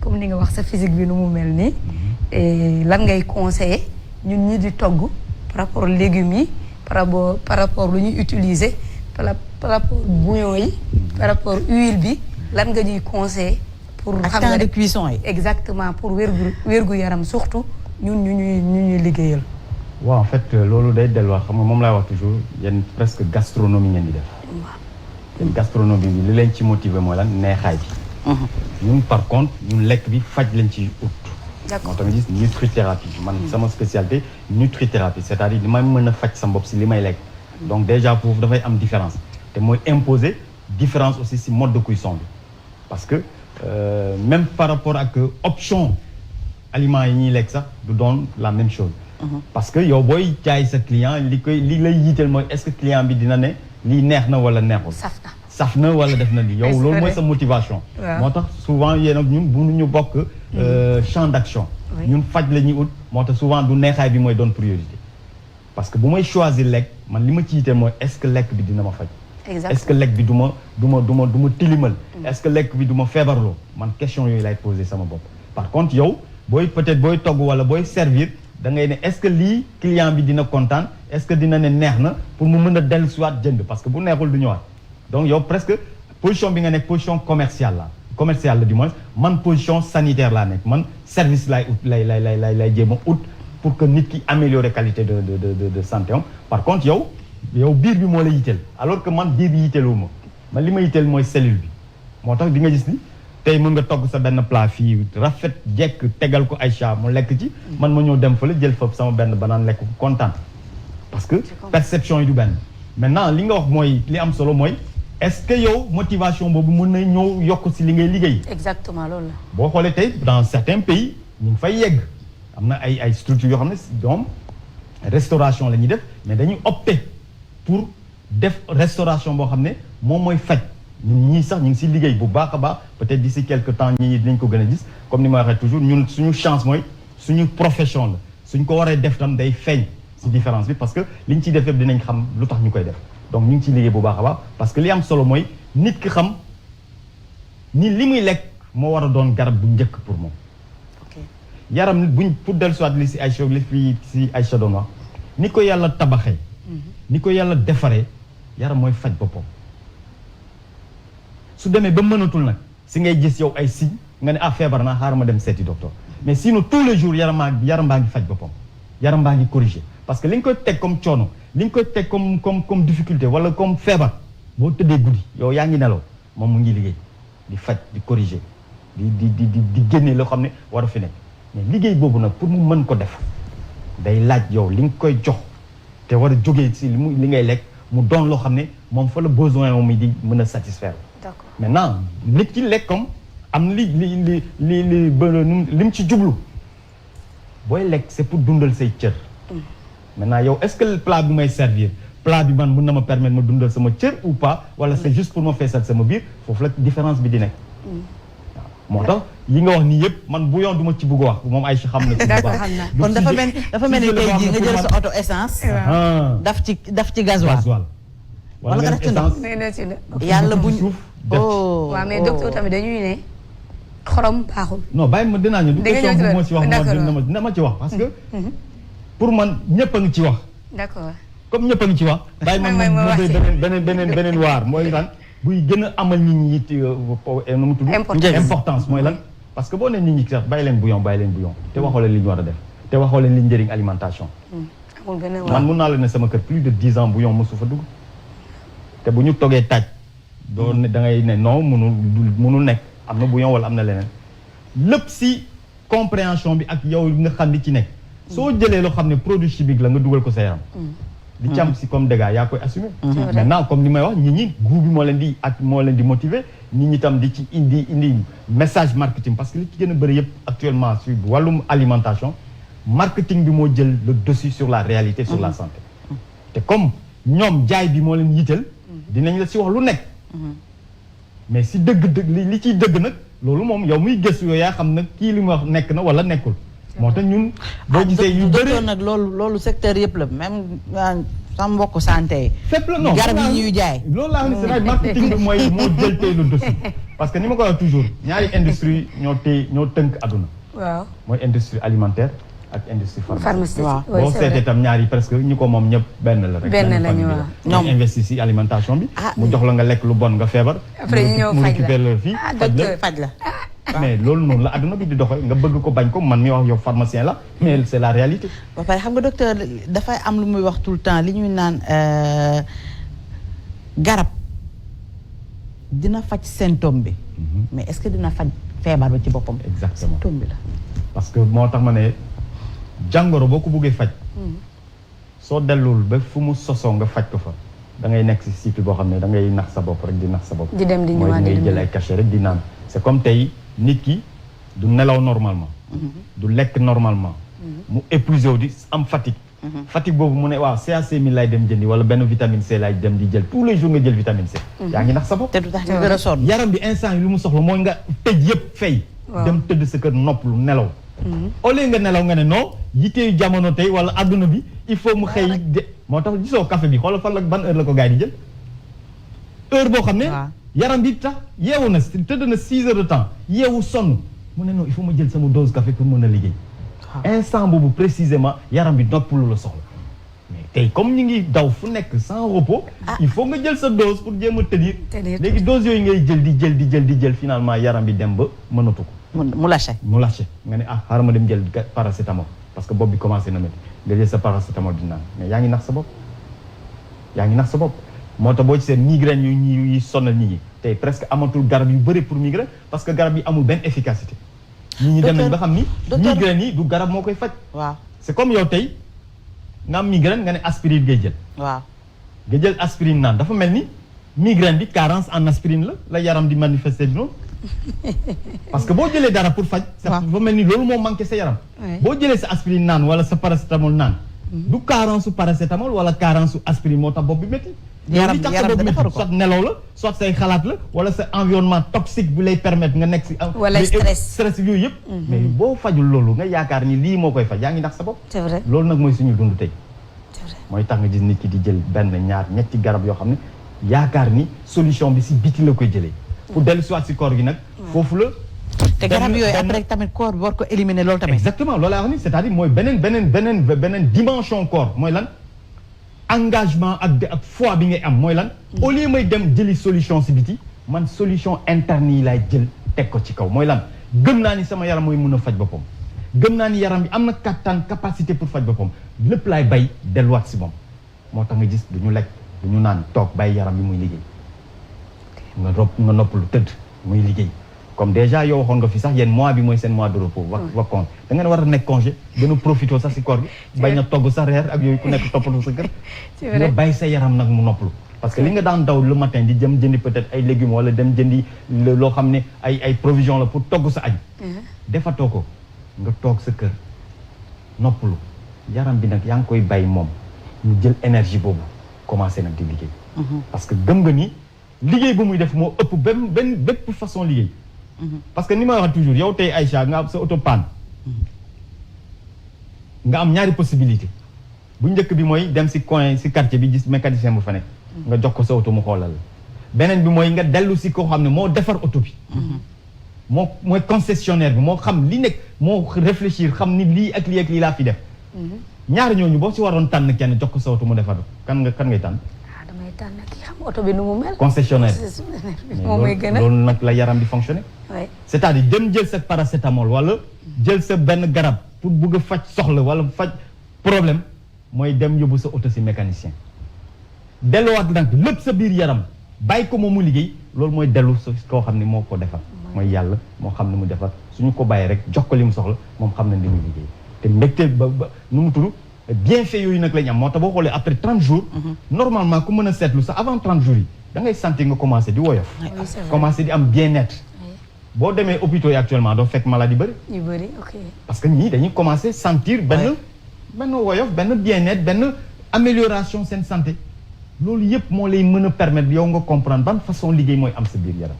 comme ni nga wax sa physique bi nu mu mel nii. lan ngay conseiller ñun ñi di togg par rapport légumes yi par rapport lu ñuy utiliser par rapport bouillon yi par rapport huile bi lan nga ñuy conseiller. pour xam nga temps de cuisson yi. exactement pour wérgu yaram surtout ñun ñu ñuy liggéeyal. waaw en fait loolu day delluwaat xam nga moom laay wax toujours yéen presque gastronomie ngeen di def. yéen gastronomie bi li leen ci motiver mooy lan neexaay bi. ñun par contre ñun lekk bi faj lañ ci ut. d'accord moo tax nga gis nutrithérapie man sama spécialité nutrithérapie c'est-à-dire li may mën a faj sa bopp si li may lekk. donc déjà foofu dafay am différence te mooy imposer différence aussi si mode de cuisson bi parce que. Même par rapport ak option aliments yi ñuy lekk sax du doon la même chose. parce que yow booy jaay sa client li lay yitteel mooy est-ce que client bi dina ne lii neex na wala neexul. saf na wala def na lii yow loolu mooy sa motivation. moo tax souvent yéen ak ñun bu ñu bokk champ d'action. ñun faj la ñuy ut moo tax souvent du neexaay bi mooy doon priorité. parce que bu may choisir lekk man li ma ci yitteel mooy est-ce que lekk bi dina ma faj. est-ce que lekk bi du ma tilimal. est-ce que lekk bi du ma feebarloo man question yooyu lay poser sama bopp. par contre yow peut-être booy togg wala booy servir da ngay ne est-ce que lii client bi dina kontaan est-ce que dina ne neex na pour mu mën a dellu si waat jënd parce que bu neexul du ñëwaat donc yow presque position bi nga nekk position commerciale la du moins man position sanitaire laa nekk man service lay jéem a ut pour que nit ki améliorer qualité de santé am par contre yow biir bi moo la yitteel alors que man biir bi yitteeloo ma man li ma yitteel mooy cellule bi moo tax di nga gis ni tey mën nga togg sa benn plat fii rafet jekk tegal ko Aïcha mu lekk ci man ma ñëw dem fële jël fa sama benn banaan lekk ko kontaan parce que perception yi du benn maintenant li nga wax mooy li am solo mooy est-ce que yow motivation boobu mën na ñëw yokk si li ngay liggéey. exactement loolu la. boo xoolee tey dans certains pays ñu ngi fay yegg am na ay structures yoo xam ne ñoom restauration la ñuy def mais dañuy opter pour def restauration boo xam ne moom mooy faj ñii sax ñu ngi si liggéey bu baax a baax peut-être d'ici quelque temps ñi dinañ ko gën a gis comme ni ma waxee toujours ñun suñu chance mooy suñu profession la suñ ko waree def tam day feeñ si différence bi parce que liñ ciy def yëpp dinañ xam lu tax ñu koy def donc ñu ngi ciy liggéey bu baax a baax parce que li am solo mooy nit ki xam ni li muy lekk moo war a doon garab bu njëkk pour moom. yaram buñ pour dellu soit li si Aïcha li fi si Aïcha doon wax ni ko yàlla tabaxee. ni ko yàlla defaree yaram mooy faj boppam. su demee ba mënatul nag si ngay gis yow ay signes nga ne feebar naa xaaral ma dem seeti docteur mais sinon tous les jours yaram baa ngi faj boppam yaram baa ngi corriger parce que li nga koy teg comme coono li nga koy teg comme difficulté wala comme feebar boo tëddee guddi yow yaa ngi nelaw moom mu ngi liggéey di faj di corriger di génne loo xam ne war a fi nekk mais liggéey boobu nag pour mu mën ko def day laaj yow li nga koy jox te war a jógee si li ngay lekk mu doon loo xam ne moom fa la besoin moom di mën a satisfaire. d'accord maintenant nit ki lekk comme am li mu ci jublu booy lekk c'est pour dundal say cër. maintenant yow est-ce que plat bi may servir plat bi man mën na ma permettre ma dundal sama cër ou pas wala c'est juste pour ma feesal sama biir foofu la différence bi di nekk. moo tax yi nga wax nii yëpp man bouillon du ma ci bëgg a wax moom Aïcha xam na ci bu baax. kon dafa mel ni tey jii nga jël sa auto essence. daf ci gasoil. wala nga def ci ndox yàlla buñ. waaw mais docteur tamit dañuy ne xorom baaxul. non bàyyi ma dinaa ñu. question bu ma ci wax dina ma ci wax parce que. pour man ñëpp a ngi ci wax. d'accord comme ñëpp a ngi ci wax. bàyyi ma beneen waar mooy lan. buy gën a amal nit ñi it nu mu tudd. importance mooy lan. parce que boo nee nit ñi sax bàyyi leen bouillon te waxoo leen li ñu war a def te waxoo leen li njëriñ alimentation. man mun naa la ne sama kër plus de 10 ans bouillon mosu fa dugg. te bu ñu toggee taaj. doo ne da ngay ne non munul nekk am na bouillon wala am na leneen. lépp si compréhension bi ak yow nga xam li ci nekk. soo jëlee loo xam ne produit chimique la nga dugal ko sa yaram. li ci am si comme dégâts yaa koy assumer. maintenant comme li may wax nit ñi goût bi moo leen di motiver nit ñi tam di ci indi message marketing parce que li ci gën a bëri yëpp actuellement sur wàllum alimentation marketing bi moo jël le dessus sur la réalité sur la santé. te comme ñoom jaay bi moo leen yitteel dinañ la si wax lu nekk. mais si dëgg li ciy dëgg nag loolu moom yow muy gëstu yooyu yaa xam nag kii li mu wax nekk na wala nekkul. moo tax ñun boo gisee yu bëri nag loolu secteur yëpp la même sama mbokk santé yi. fépp la non garab yi ñuy jaay. loolu laa xam ne marketing bi moo jël tey le dessus parce que ni ma ko wax toujours ñaari industrie ñoo tënk àdduna. waaw mooy industrie alimentaire ak industrie pharmaceutique. waaw boo seetee tam ñaari presque ñi ko moom ñëpp benn la rek. benn la ñu waaw ñoom investir si alimentation bi. mu jox la nga lekk lu bon nga feebar. après ñu ñëw mu récupérer la fii faj la. mais loolu noonu la adduna bi di doxee nga bëgg ko bañ ko man mi wax yow pharmacien la mais c'est la réalité. ba pare xam nga docteur dafay am lu muy wax tout le temps li ñuy naan garab dina faj symptôme bi. mais est-ce que dina faj feebar ba ci boppam. exactement symptôme bi la. parce que moo tax ma ne jàngoro boo ko buggee faj. soo dellul ba fu mu sosoo nga faj ko fa da ngay nekk si cycle boo xam ne da ngay nax sa bopp rek di nax sa bopp. di dem di ñëwaat mooy ngay jël ay cachet rek di naan. c'est comme tey nit ki du nelaw normalement. du lekk normalement. mu épuisé wu di am fatigue. fatigue boobu mu ne waaw CAC mi lay dem jëndi wala benn vitamine C lay dem di jël tous les jours nga jël vitamine C. yaa ngi nax sa bopp. te du tax nga gën a sonn. yaram bi instant yi lu mu soxla mooy nga tëj yëpp fay. dem tëdd sa kër noppalu nelaw. au lieu nga nelaw nga ne non yitteeyu jamono tey wala adduna bi il faut mu xëy de moo tax gisoo café bi xoolal fan la ban heure la ko gars yi di jël. heure boo xam ne. yaram bi tax yeewu na tëdd na 6 heures de temps yeewu sonn mu ne non il faut ma jël sama dose café pour mën a liggéey. instant boobu précisément yaram bi noppalu la soxla. mais tey comme ñu ngi daw fu nekk sans repos. il faut nga jël sa dose pour jéem a tëddir. léegi dose yooyu ngay jël di jël finalement yaram bi dem ba mënatu ko. mu lâché. nga ne xaaral ma dem jël paracétamol parce que bopp bi commencé na métti nga jël sa paracétamol di naan mais yaa ngi nax sa bopp. moo tax boo ci seen migraine yu sonal nit ñi tey presque amatul garab yu bëri pour migraine parce que garab yi amul benn efficacité. nit ñi dem nañ ba xam ni. migraine yi du garab moo koy faj. waaw c'est comme yow tey nga am migraine nga ne aspirine ngay jël. waaw nga jël aspirine naan dafa mel ni migraine bi carence en aspirine la yaram di manifester bi noonu. parce que boo jëlee dara pour faj. dafa mel ni loolu moo manqué sa yaram. boo jëlee sa aspirine naan wala sa paracétamol naan. du carence su paracétamol wala carence su aspirine moo tax bopp bi métti. yaram bi defar ko soit nelaw la soit say xalaat la wala sa environnement toxique bu lay permettre nga nekk si. wala stress yooyu yëpp. mais boo fajul loolu nga yaakaar ni lii moo koy faj yaa ngi ndax sa bopp. c'est vrai loolu nag mooy suñu dund tey. c'est vrai mooy tax nga gis nit ki di jël benn ñaar ñetti garab yoo xam ne yaakaar ni solution bi si biti la koy jëlee. pour dellu soit si koor gi nag. foofu la. te garab yooyu après tamit corps war ko éliminer loolu tamit. exactement loolu laa wax ni c'est-à-dire mooy beneen dimension corps mooy lan. engagement ak foi bi ngay am mooy lan. au lieu may dem jëli solution si biti man solution interne yi laay jël teg ko ci kaw mooy lan gëm naa ni sama yaram mooy mun a faj boppam. gëm naa ni yaram bi am na kattan capacité pour faj boppam lépp laay bay delluwaat si moom moo tax nga gis du ñu lekk du ñu naan toog bàyyi yaram bi muy liggéey nga noppalu tëdd muy liggéey. comme déjà yow waxoon nga fi sax yéen mois bi mooy seen mois de repos. wa congé da ngeen war a nekk congé gën a profité sax si koor gi. bañ a togg sa reer ak yooyu ku nekk toppatoo sa kër. nga bàyyi sa yaram nag mu noppalu. parce que li nga daan daw le matin di jëm jëndi peut-être ay légumes wala dem jëndi loo xam ne ay provision la pour togg sa añ. defatoo ko nga toog sa kër noppalu yaram bi nag yaa ngi koy bàyyi moom ñu jël énergie boobu commencé nag di liggéey. parce que gëm nga ni liggéey bu muy def moo ëpp bépp façon liggéey. parce que ni ma wax toujours yow tey Aïcha nga am sa auto panne nga am ñaari possibilité bu njëkk bi mooy dem si coin si quartier bi gis mécanicien bu fa nekk nga jox ko sa auto mu xoolal beneen bi mooy nga dellu si koo xam ne moo defar auto bi mooy concessionnaire bi moo xam li nekk moo réfléchir xam ni lii ak lii laa fi def ñaari ñooñu boo si waroon tànn kenn jox ko sa auto mu defar kan ngay tànn damay tànn kii xam oto bi nu mu mel. concessionnaire moom mooy gën a loolu nag la yaram di fonctionner. c'est-à-dire dem jël sa paracétamol wala jël sa benn garab pour bugg a faj soxla wala faj problème mooy dem yóbbu sa auto si mécanicien. delluwaat nag lépp sa biir yaram bàyyi ko moom mu liggéey loolu mooy dellu sa koo xam ne moo ko defar. mooy yàlla moo xam ne mu defar suñu ko bàyyi rek jox ko li mu soxla moom xam na li muy liggéey te mbégte ba nu mu tudd. bienfait yooyu nag la ñu am moo tax boo xoolee après 30 jours. normalement ku mën a seetlu sax avant 30 jours yi da ngay sentir nga commencé di woyof. commencé di am bien-être. boo demee hôpitaux yi actuellement doo fekk maladie bëri. yu bëri ok. parce que ñii dañuy commencé sentir benn woyof benn bien-être benn amélioration seen santé. loolu yëpp moo lay mën a permettre yow nga comprendre ban façon liggéey mooy am sa biir yaram.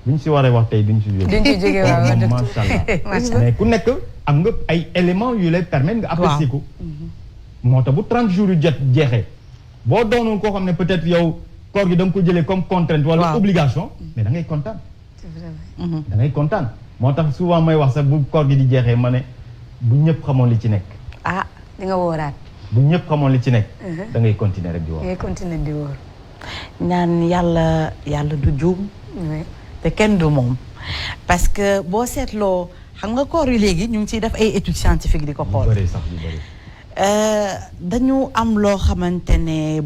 bu ñu si waree wax tey duñ si jógee. duñ si jógee waaw macha allah mais ku nekk am nga ay éléments yu lay permettre nga apprécier ko. moo tax bu 30 jours yu jeexee boo doonoon koo xam ne peut-être yow koor gi da nga ko jëlee comme contrainte wala obligation mais da ngay kontaan. c'est vrai. da ngay kontaan moo tax souvent may wax sax bu koor gi di jeexee ma ne bu ñëpp xamoon li ci nekk. di nga wóoraat. bu ñëpp xamoon li ci nekk. da ngay continuer rek di wóor. da ngay continuer di wóor. ñaan yàlla du juum. te kenn du moom parce que boo seetloo xam nga koor yi léegi ñu ngi ciy def ay études scientifiques di ko xool. dañu am loo xamante ne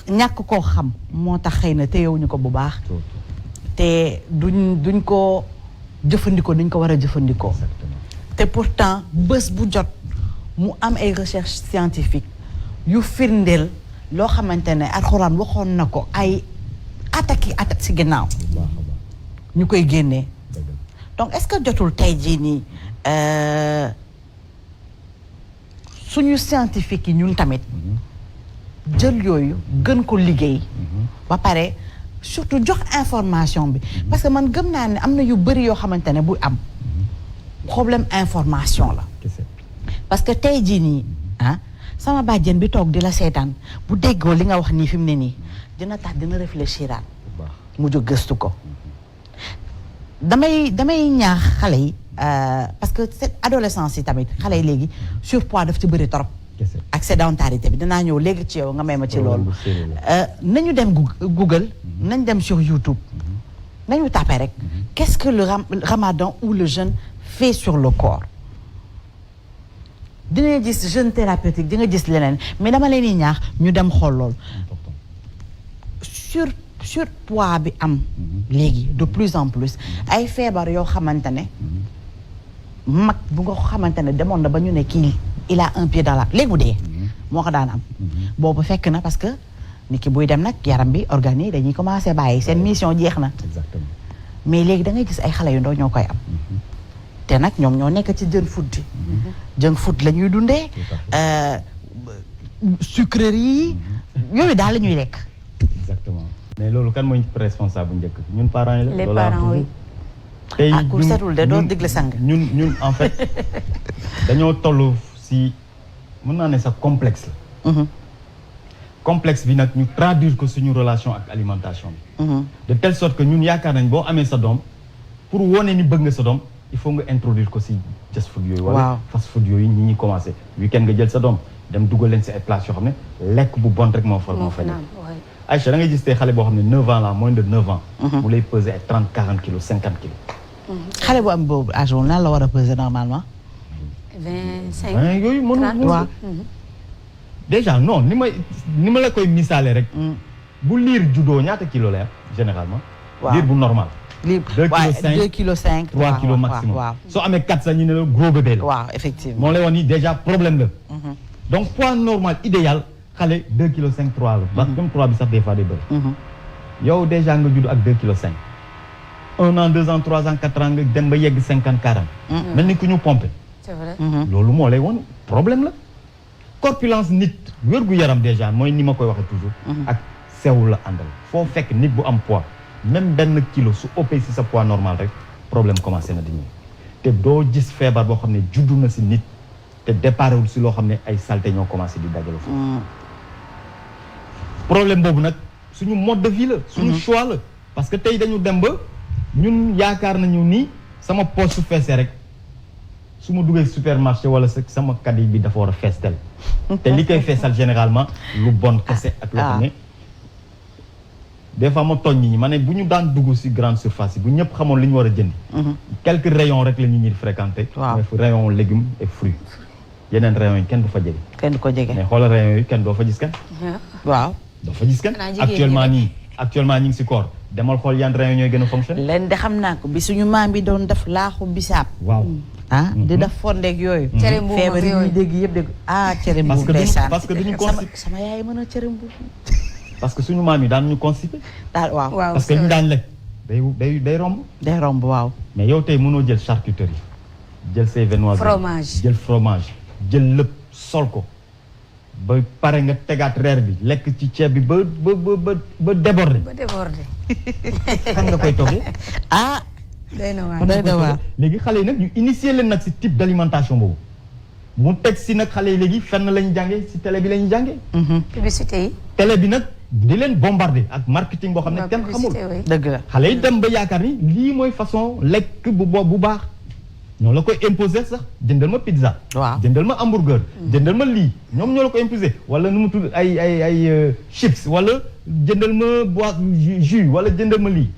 ñàkk koo xam moo tax xëy na téyewuñu ko bu baax. te duñ ko jëfandikoo duñ ko war a jëfandikoo. te pourtant bés bu jot mu am ay recherches scientifiques yu firndeel loo xamante ne alxuraan waxoon na ko ay attaques si ginnaaw. ñu koy génnee donc est-ce que jotul tey jii nii suñu scientifique yi ñun tamit jël yooyu gën ko liggéey ba pare surtout jox information bi parce que man gëm naa ne am na yu bëri yoo xamante ne bu am problème information la parce que tey jii nii sama bàjjen bi toog di la seetaan bu déggoo li nga wax nii fi mu ne nii dina tax dina réfléchiraat mu jóg gëstu ko damay ñaax xale yi parce que cette adolescence yi tamit xale yi léegi surpoids daf ci bëri trop ak sédentarité bi dinaa ñëw léegi ci yow nga may ma ci loolu nañu dem Google nañ dem sur YouTube nañu tapé rek qu'est-ce que le ramadan ou le jeûne fait sur le corps dina gis jeûne thérapeutique di nga gis leneen mais dama leen di ñaax ñu dem xool loolu surpoids bi am léegi de plus en plus ay feebar yoo xamante ne mag bu nga xamante ne demoon na ba ñu ne kii il a un pied dans la léegi mu dee moo ko daan am boobu fekk na parce que nit ki buy dem nag yaram bi organes yi dañuy commencé bàyyi seen mission jeex na mais léegi da ngay gis ay xale yu ndaw ñoo koy am te nag ñoom ñoo nekk ci junk food yi junk food la ñuy dundee sucreries yi yooyu daal la ñuy lekk exactement mais loolu kan mooy responsable bu njëkk ñun parents yi la. les parents oui. tey ku setul de doo digle sang. ñun en fait dañoo toll si mën naa ne sax complexe la. complexe bi nag ñu traduire ko suñu relation ak alimentation bi. de telle sorte que ñun yaakaar nañ boo amee sa doom pour wone ni bëgg nga sa doom il faut nga introduire ko si just food yooyu. wala fast food yooyu ñi commencé. weekend nga jël sa doom dem dugal leen si ay place yoo xam ne lekk bu bon rek moo fa nekk. Aïcha da ngay gis tey xale boo xam ne 9 ans la moins de 9 ans. mu lay peser ay 30 40 kilos 50 kilos. xale bu am boobu âge boobu nan la war a peser normalement. 25 yooyu mënul déjà non ni ma la koy misaale rek. bu liir juddoo ñaata kilo la généralement. liir bu normal. liir 2 kilos 5. 3 kilos maximum. soo amee 4 sax ñu ne la gros bébé la. waaw effectivement moo lay wax ni déjà problème la. donc poids normal idéal. xale 2 kilos 5 3 la. parce que même 3 bi sax des fois day bëri. yow déjà nga judd ak 2 kilos 5. 1 an 2 ans 3 ans 4 ans nga dem ba yegg 50 40. mel ni ku ñu pompé. c'est vrai. loolu moo lay woon problème la. corpulence nit wér gu yaram déjà mooy ni ma koy waxee toujours. ak sew la àndal foo fekk nit bu am poids même benn kilo su ëppee si sa poids normal rek problème commencé na di ñëw te doo gis feebar boo xam ne juddu na si nit te déparewul si loo xam ne ay saleté ñoo commencé di dajale foofu problème boobu nag suñu mode de vie la suñu choix la parce que tey dañu dem ba ñun yaakaar nañu ni sama poche su feesee rek su ma duggee supermarché wala sama caddie bi dafa war a fees tel te li koy feesal généralement lu bon kese ak loo xam ne des fois ma tooñ nit ñi ma ne bu ñu daan dugg si grande surface yi bu ñëpp xamoon li ñu war a jëndi quelques rayons rek la ñu ñuy fréquenté mooy rayon légumes et fruits yeneen rayons yi kenn du fa jege kenn du ko jege mais xoolal rayons yi kenn doo fa gis kenn waaw doo fa gis kenn actuellement ñi ngi si koor demal xool yan rayon ñooy gën a fonctionné leen de xam naa ko bi suñu maam bi doon def laaxu bisaab waaw di def fondeeg yooyu cere mbuum feebar yi ñuy dégg yëpp dégg cere mbuum ndeysaan parce que duñu sama yaay mën a cere mbuum parce que suñu maam yi daan ñu constipé daal waaw parce que ñu daan lekk day romb day romb waaw mais yow tey mënoo jël charcuterie jël say viennoiseries jël fromage jël lépp sol ko ba pare nga tegaat reer bi lekk ci ceeb bi ba débordé xam nga koy toggee day na waar léegi xale yi nag ñu initier leen nag si type d'alimentation boobu mu teg si nag xale yi léegi fenn lañu jàngee si télé bi lañu jàngee publicité yi télé bi nag di leen bombardé ak marketing boo xam ne kenn xamul dëgg la xale yi dem ba yaakaar ni lii mooy façon lekk bu baax ñoo la koy imposer sax jëndal ma pizza jëndal ma hamburger jëndal ma lii ñoom ñoo la ko imposer wala nu mu tudd ay chips wala jëndal ma bois jus wala jëndal ma lii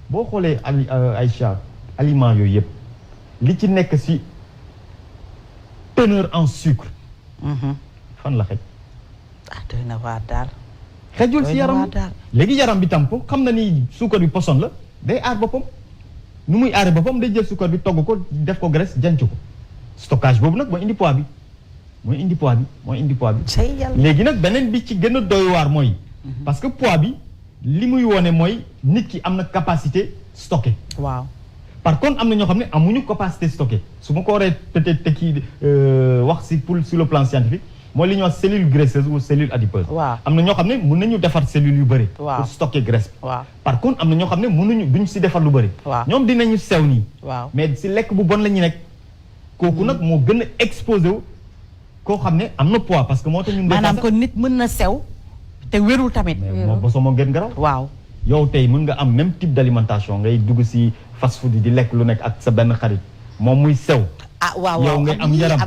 boo xoolee Aïcha aliments yooyu yëpp li ci nekk si teneur en sucre fan la xej doy na waar daal xejul si yaram léegi yaram bi tam ko xam na ni suukar bi poson la day aar boppam nu muy aare boppam day jël suukar bi togg ko def ko graisse janc ko stockage boobu nag mooy indi poids bi léegi nag beneen bi ci gën a doy waar mooy parce que poids bi li muy wone mooy nit ki am na capacité stocké waaw par contre am na ñoo xam ne amuñu capacité stocké su ma ko waree peut-être tekki wax si pour sur le plan scientifique mooy li ñuy wax cellule graisseuse ou cellule adipeuse am na ñoo xam ne mën nañu defar cellules yu bëri pour stocker graisse bi par contre am na ñoo xam ne mënuñu duñ si defar lu bëri ñoom dinañu sew nii mais si lekk bu bon la ñu nekk kooku nag moo gën a exposé wu koo xam ne am na poids parce que moo tax ñun maanaam kon nit mën na sew te wérul tamit moo bosoo moo gën garaw yow tey mën nga am même type d'alimentation ngay dugg si fast food yi di lekk lu nekk ak sa benn xarit moom muy sew waaw yow ngay am yaram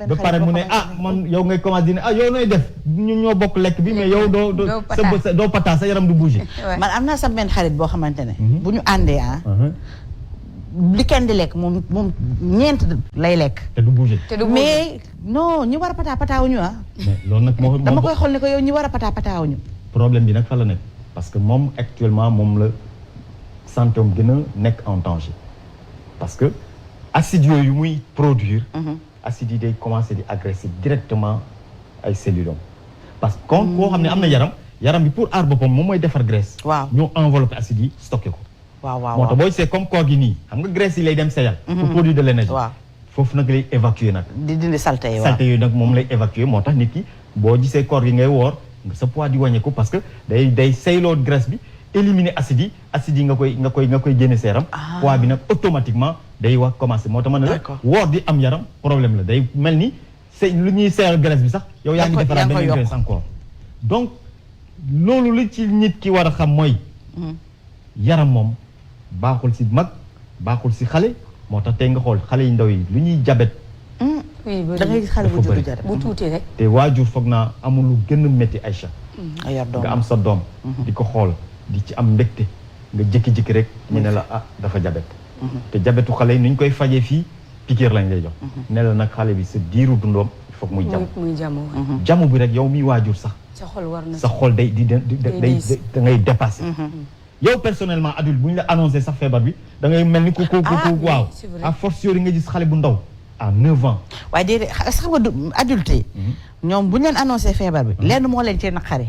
ba pare mu ne man yow ngay commencé di ne yow nooy def ñun ñoo bokk lekk bi mais yow doo pata sa yaram du bouger man am naa sa benn xarit boo xamante ne bu ñu àndee li kenn di lekk moom ñeent lay lekk te du bouger mais non ñi war a pataawuñu mais loolu nag moo dama koy xool ne ko yow ñi war a pataawuñu problème bi nag fa la nekk parce que moom actuellement moom la santé am gën a nekk en danger parce que acides yooyu muy produire acides yi day commencer di agresser directement ay cellules am parce que koo xam ne am na yaram bi pour aar boppam moom mooy defar graisse ñoo enveloppé acides yi stocké ko moo tax booy see comme koor gi nii xam nga graisse yi lay dem seyal pour produire de l'énergie foofu nag lay évacuer nag di dindi saleté yooyu nag moom lay évacuer moo tax nit ki boo gisee koor gi ngay woor sa poids di wàññeeku parce que day seyloo graisse bi éliminer acides yi nga koy génne sa yaram poids bi nag automatiquement day wax commencer moo tax ma ne la woor di am yaram problème la day mel ni lu ñuy seeyal graisse bi sax yow yaa ngi defaraat benn graisse encore donc loolu li ci nit ki war a xam mooy yaram moom baaxul si mag baaxul si xale moo tax tey nga xool xale yu ndaw yi lu ñuy jabet da ngay xale bu juddu jabet bu tuuti rek te waajur foog naa amul lu gën a métti Aïcha nga am sa doom di ko xool di ci am mbégte nga jékki-jékki rek ñu ne la dafa jabet te jabetu xale yi nu ñu koy fajee fii piqûre lañ lay jox ne la nag xale bi sa diiru dundoom il faut muy jamu bi rek yow mi waajur sax sa xol day da ngay dépassé yow personnellement adulte bu ñu la annoncé sax feebar bi da ngay mel ni ku waaw à fortiori nga gis xale bu ndaw à 9 ans waaye déedéet xam nga adulte yi ñoom bu ñu leen annoncé feebar bi lenn moo leen cee naqari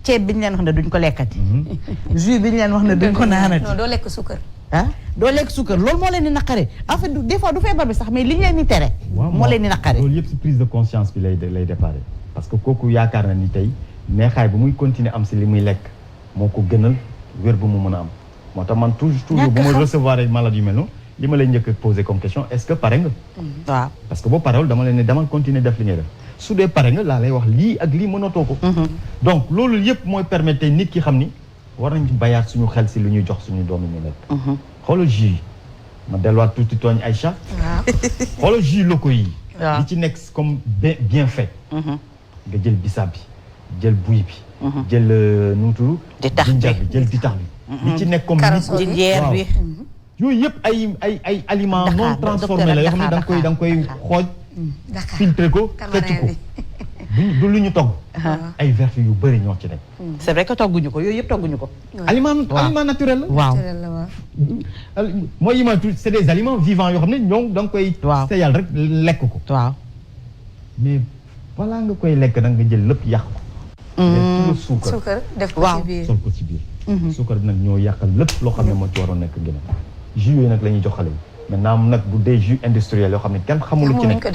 ceeb bi ñu leen wax ne duñ ko lekkati jus bi ñu leen wax ne duñ ko naanati non doo lekk suukar doo lekk suukar loolu moo leen di naqari en fait des fois du feebar bi sax mais li ñu leen di tere moo leen di naqari loolu yëpp si prise de conscience bi lay déparé parce que kooku yaakaar na ni tey neexaay bu muy continuer am si li muy lekk moo ko gënal wér bu mu mën a am moo tax man toujours bu ma recevoir ay malade yu mel noonu li ma lay njëkk a poser comme question est-ce que pare nga waaw parce que boo parewul dama leen ne demal continuer def li ngay def su dee pare nga laa lay wax lii ak lii mënatoo ko donc loolu yëpp mooy permettre nit ki xam ni war nañ bayaat suñu xel si lu ñuy jox suñu doom yi ñu nekk xoolal jus yi ma delluwaat tuuti tooñ Aïcha xoolal jus locaux yi li ci nekk comme bien fait nga jël bisaab bi jël buy bi jël nu mu tudd jinjar bi jël ditax bi li ci nekk comme jinjeer bi yooyu yëpp ay aliments non transformés la yoo xam ne da nga koy xooj filtré ko xëcc ko du lu ñu togg ay vertus yu bëri ñoo ci nekk c'est vrai que togguñu ko yooyu yëpp togguñu ko aliment naturel la waaw mooy yi ma tudd c'est des aliments vivants yoo xam ne ñoom da nga koy seyal rek lekk ko waaw mais balaa nga koy lekk nag nga jël lépp yàq ko mais suukar def ko ci biir sol ko ci biir suukar bi nag ñoo yàqal lépp loo xam ne moo ci waroon nekk gën a jus yooyu nag la ñuy jox xale yi maintenant nag bu dee jus industriel yoo xam ne kenn xamul ci nekk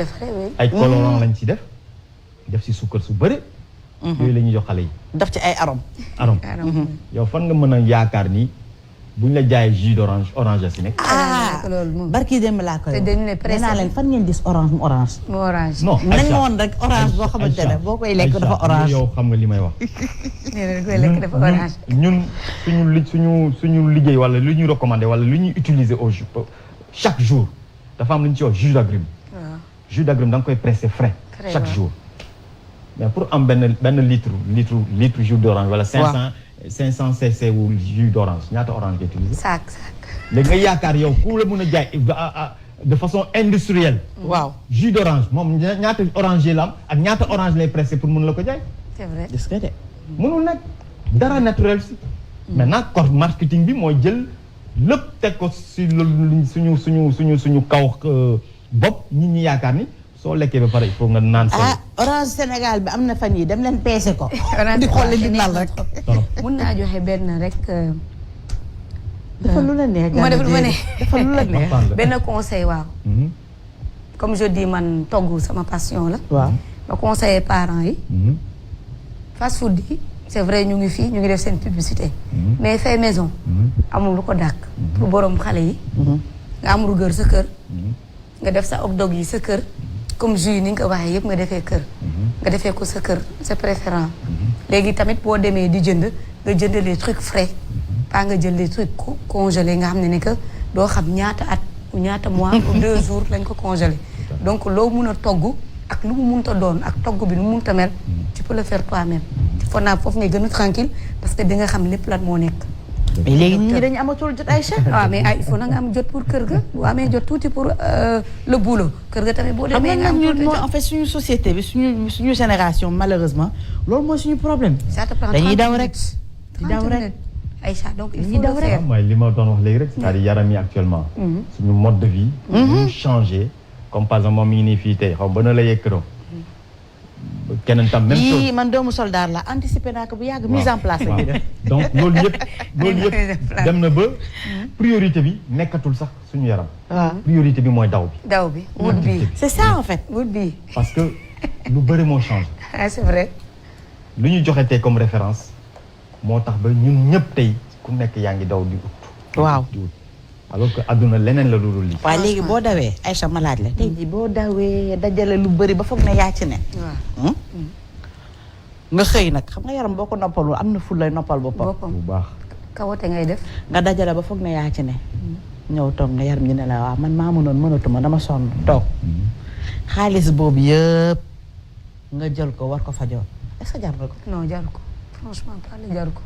ay colorant lañ ci def ci suukar su bëri yooyu la ñuy jox xale yi def ci ay arôme yow fan nga mën a yaakaar ni buñ la jaayee jus d'orange orange si nekk barki dem laa koy nee naa leen fan ngeen gis orange mu orange non nañ ma woon rek orange boo xamante ne boo koy lekk dafa orange yow xam nga li may wax koy lekk dafa orange ñun suñu liggéey wala lu ñuy recommander wala lu ñuy utiliser au jour chaque jour dafa am lu ñu ci wax jus d'agrumes jus d'agrumes da nga koy presser frais chaque jour mais pour am benn litre jus d'orange wala 500 cc wu jus d'orange ñaata orange nga utiliser sac léegi nga yaakaar yow ku la mën a jaay de façon industrielle waaw jus d'orange moom ñaata orange la am ak ñaata orange lay pressé pour mën la ko jaay c'est vrai est-ce que de mënul nag dara naturel si maintenant corps marketing bi mooy jël lépp teg ko si suñu kaw bopp nit ñi yaakaar ni soo lekkee ba pare il faut nga naan orange Sénégal bi am na fan yi dem leen peese ko di xool di nal rek mun naa joxe benn rek dafa lu la neex ma def lu ma ne dafa lu la neex benn conseil waaw comme je dis man togg sama passion la waaw ma conseiller parents yi fast food yi c'est vrai ñu ngi fii ñu ngi def seen publicité mais fait maison amul lu ko dàq pour borom xale yi nga am rugueur sa kër nga def sa hot dog yi sa kër comme jus yi ni nga ko waxee yëpp nga defee kër nga defee ko sa kër c'est préférant léegi tamit boo demee di jënd nga jënd les trucs frais pas nga jël les trucs congelés nga xam ne que doo xam ñaata at ou ñaata mois ou 2 jours lañ ko congelé donc loo mun a togg ak lu mu munta doon ak togg bi nu mu munta mel tu peux le faire toi-même foog naa foofu ngay gën a tranquille parce que di nga xam lépp lan moo nekk mais léegi nit ñi dañu amatul jot Aïcha waaw mais il faut na nga am jot pour kër ga boo amee jot tuuti pour le boulot kër ga tamit boo demee nga am tuuti en fait suñu société bi suñu génération malheureusement loolu mooy suñu problème dañuy daw rek di daw rek Aïcha donc il faut le faire mooy li ma doon wax léegi rek c'est-à-dire yaram yi actuellement suñu mode de vie ñu changé comme par exemple moom mi ngi nii fii tey xaw ba na la yëkkëroo keneen tam même chose man doomu soldat la anticiper naa ko bu yàgg mise en place la ñuy def donc loolu yëpp dem na ba priorité bi nekkatul sax suñu yaram priorité bi mooy daw bi wut bi c'est ça en fait wut bi parce que lu bëri moo changé c'est vrai lu ñu joxe tey comme référence moo tax ba ñun ñëpp tey ku nekk yaa ngi daw di ut waaw di ut alors que adduna leneen la dul lii waaye léegi boo dawee Aïcha ma laaj la tey jii boo dawee dajale lu bëri ba foog ne yaa ci ne nga xëy nag xam nga yaram boo ko noppalul am na ful lay noppal boppam bu baax kawote ngay def nga dajale ba foog ne yaa ci ne ñëw toog nga yaram ñu ne la waaw man maa mënoon mënatuma dama sonn toog xaalis boobu yëpp nga jël ko war ko fajoon est-ce que jar na ko non jaru ko franchement parler jaru ko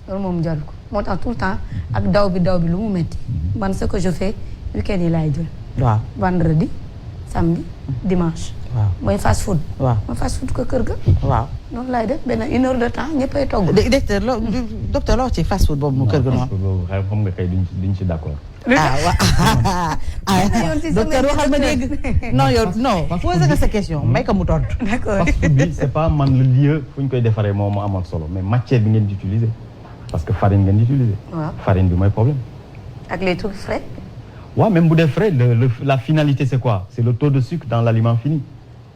loolu moom jaru ko moo tax tout le temps ak daw bi lu mu metti man ce que je fais week-end yi laay jël waaw vendredi samedi dimanche waaw mooy fast food waaw mooy fast food ko kër ga waaw noonu laay def benn 1 heure de temps ñëppay togg docteur loo ci fast food boobu mu kër ga noonu xam nga kay duñ ci d'accord docteur waxal ma dégg non yow non posé nga sa question may ko mu tontu d'accord fast food bi c'est pas man le lieu fu ñu koy defaree moom moo amoon solo mais matière bi ngeen di utiliser parce que farine ngeen di utiliser farine bi mooy problème ak les trucs frais waaw même bu dee frais la finalité c'est quoi c'est le taux de sucre dans l'aliment fini